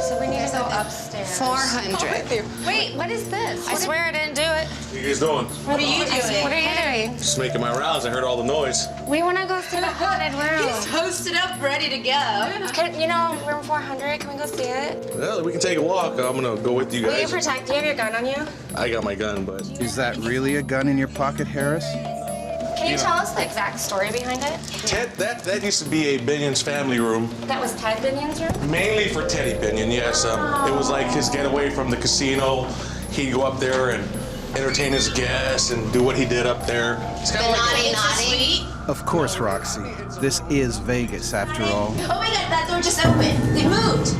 So we need to go upstairs. 400. Wait, what is this? I swear I didn't do it. What are you guys doing? What are you doing? What are you doing? Just making my rounds. I heard all the noise. We want to go see the haunted room. He's posted up, ready to go. Can, you know, room 400, can we go see it? Well, we can take a walk. I'm going to go with you Will you guys. protect? Do you have your gun on you? I got my gun, but... Is that really a gun in your pocket, Harris? Can you tell us the exact story behind it? Ted, that used to be a Binion's family room. That was Ted Binion's room? Mainly for Teddy Binion, yes. It was like his getaway from the casino. He'd go up there and entertain his guests and do what he did up there. It's kind of like Naughty. Of course, Roxy. This is Vegas, after all. Oh my God, that door just opened. They moved.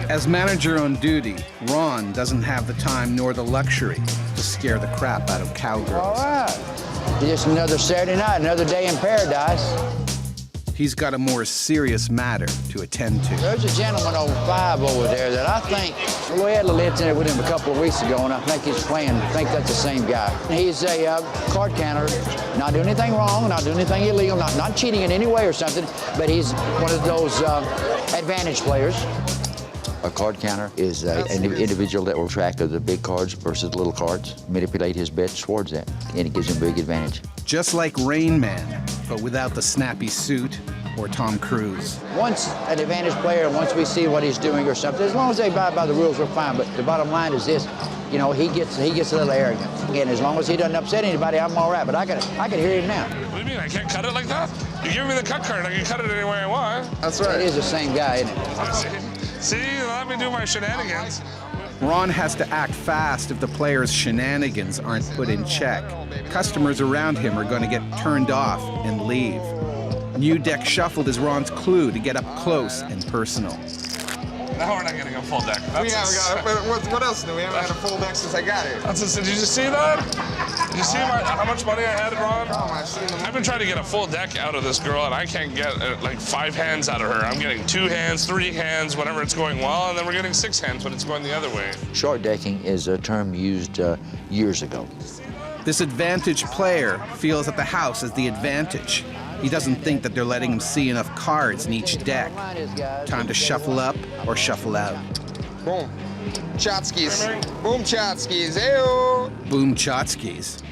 As manager on duty, Ron doesn't have the time nor the luxury to scare the crap out of cowgirls. All right. Just another Saturday night, another day in paradise. He's got a more serious matter to attend to. There's a gentleman over 5 over there that I think, well, we had a little incident with him a couple of weeks ago, and I think he's playing, I think that's the same guy. He's a card counter, not doing anything wrong, not doing anything illegal, not cheating in any way or something, but he's one of those advantage players. A card counter is an individual that will track the big cards versus the little cards, manipulate his bets towards that, and it gives him a big advantage. Just like Rain Man, but without the snappy suit or Tom Cruise. Once an advantage player, once we see what he's doing or something, as long as they abide by the rules, we're fine. But the bottom line is this, you know, he gets a little arrogant. Again, as long as he doesn't upset anybody, I'm all right. But I can hear him now. What do you mean? I can't cut it like that? You give me the cut card, I can cut it any way I want. That's right. It is the same guy, isn't it? See, let me do my shenanigans. Ron has to act fast if the player's shenanigans aren't put in check. Customers around him are going to get turned off and leave. New deck shuffled is Ron's clue to get up close and personal. Now we're not getting a full deck. We haven't got what else do we haven't had a full deck since I got here. Did you just see that? Did you see how much money I had, Ron? I've been trying to get a full deck out of this girl, and I can't get like 5 hands out of her. I'm getting 2 hands, 3 hands, whenever it's going well, and then we're getting 6 hands when it's going the other way. Short decking is a term used years ago. This advantage player feels that the house is the advantage. He doesn't think that they're letting him see enough cards in each deck. Time to shuffle up or shuffle out. Boom. Chotskis. Boom Chotskis. Ayo. Boom Chotskis.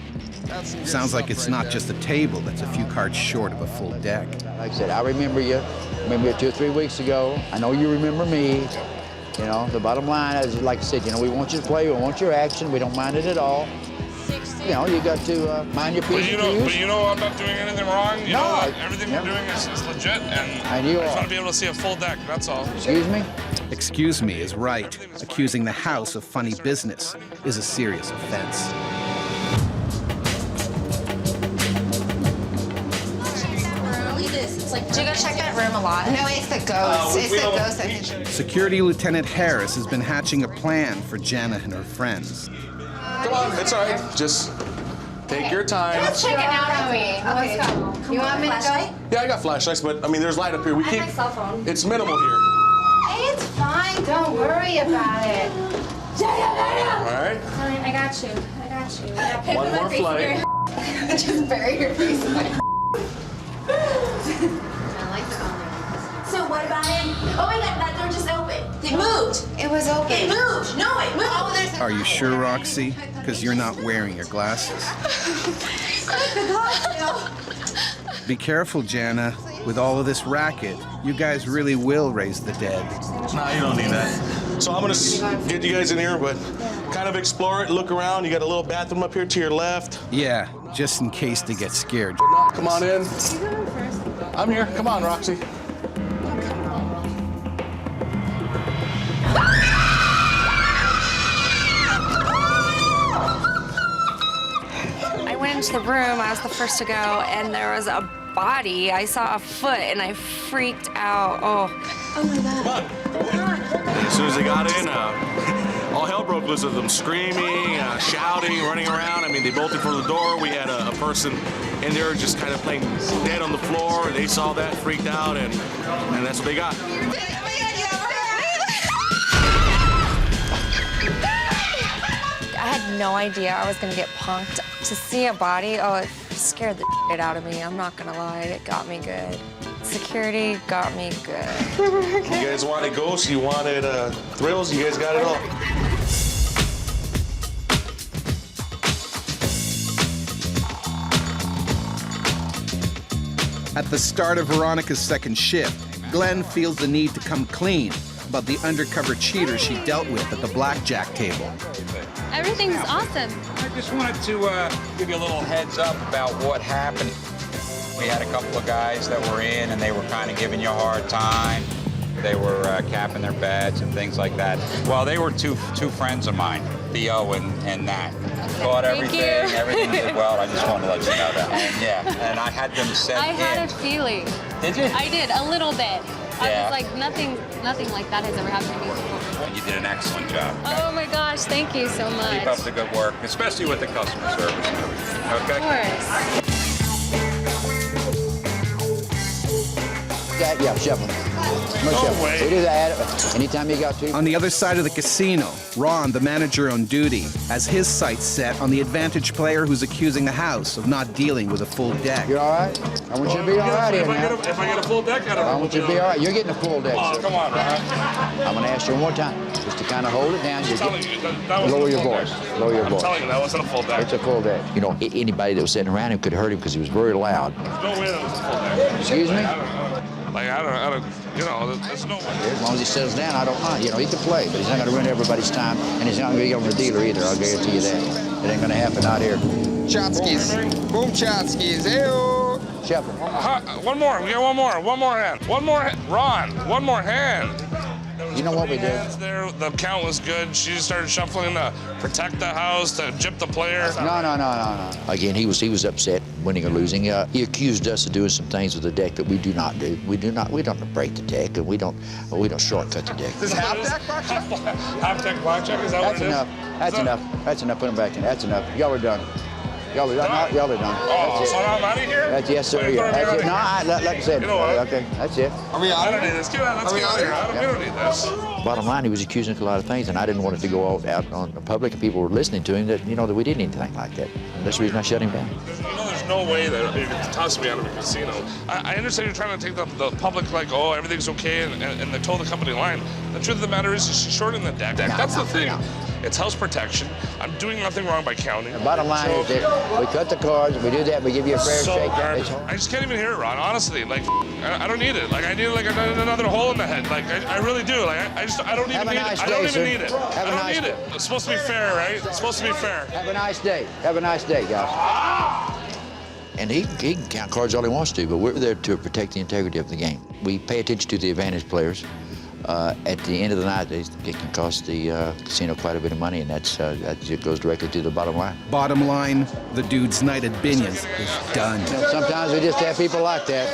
Sounds like it's not just a table that's a few cards short of a full deck. Like I said, I remember you. Remember you 2 or 3 weeks ago. I know you remember me. You know, the bottom line is, like I said, you know, we want you to play, we want your action, we don't mind it at all. You know, you got to mind your P's and Q's. But you know I'm not doing anything wrong. You know that everything yeah. we're doing is legit, and I you just are. want to be able to see a full deck, that's all. Excuse me? Excuse me is right. Accusing the house of funny business is a serious offense. Do you go check that room a lot? No, it's the ghost. It's the ghost that hit you. Security Lieutenant Harris has been hatching a plan for Jana and her friends. Come on, it's all right. Just take your time. Let's check it out on me. Let's go. You want me to go? Yeah, I got flashlights, but I mean, there's light up here. We keep. my cell phone. It's minimal here. It's fine. Don't worry about it. All right. Fine, I got you. I got you. Yeah, One more flight. Just bury your face in my So what about him? Oh my God, that door just opened. It moved. It was open. It moved. No, it moved. Oh, there's Are you sure, Roxy? Because you're not wearing your glasses. Be careful, Jana. With all of this racket, you guys really will raise the dead. No, you don't need that. So I'm gonna get you guys in here, but kind of explore it, look around. You got a little bathroom up here to your left. Yeah, just in case they get scared. Come on in. I'm here. Come on, Roxy. I went into the room, I was the first to go, and there was a body. I saw a foot and I freaked out. Oh my God. As soon as they got in, all hell broke loose with them screaming, shouting, running around. I mean, they bolted for the door. We had a person in there just kind of playing dead on the floor. They saw that, freaked out, and that's what they got. I had no idea I was gonna get punked. To see a body, oh, it scared the shit out of me. I'm not gonna lie, it got me good. Security got me good. You guys wanted ghosts, you wanted thrills, you guys got it all. At the start of Veronica's second shift, Glenn feels the need to come clean about the undercover cheater she dealt with at the blackjack table. Everything's awesome. I just wanted to give you a little heads up about what happened. We had a couple of guys that were in, and they were kind of giving you a hard time. They were capping their bets and things like that. Well, they were two friends of mine, Theo and Nat. Caught everything. Everything did well. I just wanted to let you know that. And yeah, and I had them sent in. I had a feeling. Did you? I did, a little bit. Yeah. I was like, nothing like that has ever happened to me before. And you did an excellent job. Oh my gosh, thank you so much. Keep up the good work, especially with the customer service and everything. Okay? Of course. Yeah, shuffling. No shuffling. We do that anytime you got to. On the other side of the casino, Ron, the manager on duty, has his sights set on the advantage player who's accusing the house of not dealing with a full deck. You all right? I want you to be all right here now. If I get a full deck out of it, I want you to be all right. You're getting a full deck. Oh, come on, Ron. I'm going to ask you one more time, just to kind of hold it down. That wasn't Lower a your full voice. deck. Lower your I'm voice. telling you, that wasn't a full deck. It's a full deck. You know, anybody that was sitting around him could have heard him because he was very loud. There's no way that was a full deck. Excuse me? Like, I don't, you know, there's no way. As long as he settles down, I don't mind. You know, he can play, but he's not going to ruin everybody's time, and he's not going to be on the dealer either. I'll guarantee you that. It ain't going to happen out here. Chotskis. Boom Chotskis. Ayo. Shuffle. One more. We got one more. One more hand. One more. Ron. One more hand. You know what we did? There, the count was good. She started shuffling to protect the house, to gyp the player. No. Again, he was upset, winning or losing. He accused us of doing some things with the deck that we do not do. We don't break the deck, and we don't shortcut the deck. This half deck blackjack? Half deck blackjack? Is that what it is? That's enough. That's enough. Put them back in. That's enough. Y'all are done. Y'all are done. Y'all are done. Oh, so I'm out of here? That's yes, sir. Yeah. That's it. No, like I said. You know what? Okay, that's it. Are we out? I don't need this. Let's get out of here. We don't need this. Bottom line, he was accusing us of a lot of things, and I didn't want it to go out on the public, and people were listening to him that, you know, that we didn't anything like that. And that's the reason I shut him down. You know, there's no way that you can toss me out of a casino. I understand you're trying to take the public, like, oh, everything's okay, and they told the company line. The truth of the matter is she's shorting the deck. That's the thing. It's house protection. I'm doing nothing wrong by counting. The bottom line is that we cut the cards, we do that, we give you a fair shake. I just can't even hear it, Ron. Honestly, like, I don't need it. Like, I need like another hole in the head. Like, I really do. Like, I don't even need it. I don't even need it. I don't need it. It's supposed to be fair, right? It's supposed to be fair. Have a nice day. Have a nice day, guys. And he can count cards all he wants to, but we're there to protect the integrity of the game. We pay attention to the advantage players. At the end of the night, it can cost the casino quite a bit of money, and that goes directly to the bottom line. Bottom line, the dude's night at Binion's is done. Sometimes we just have people like that.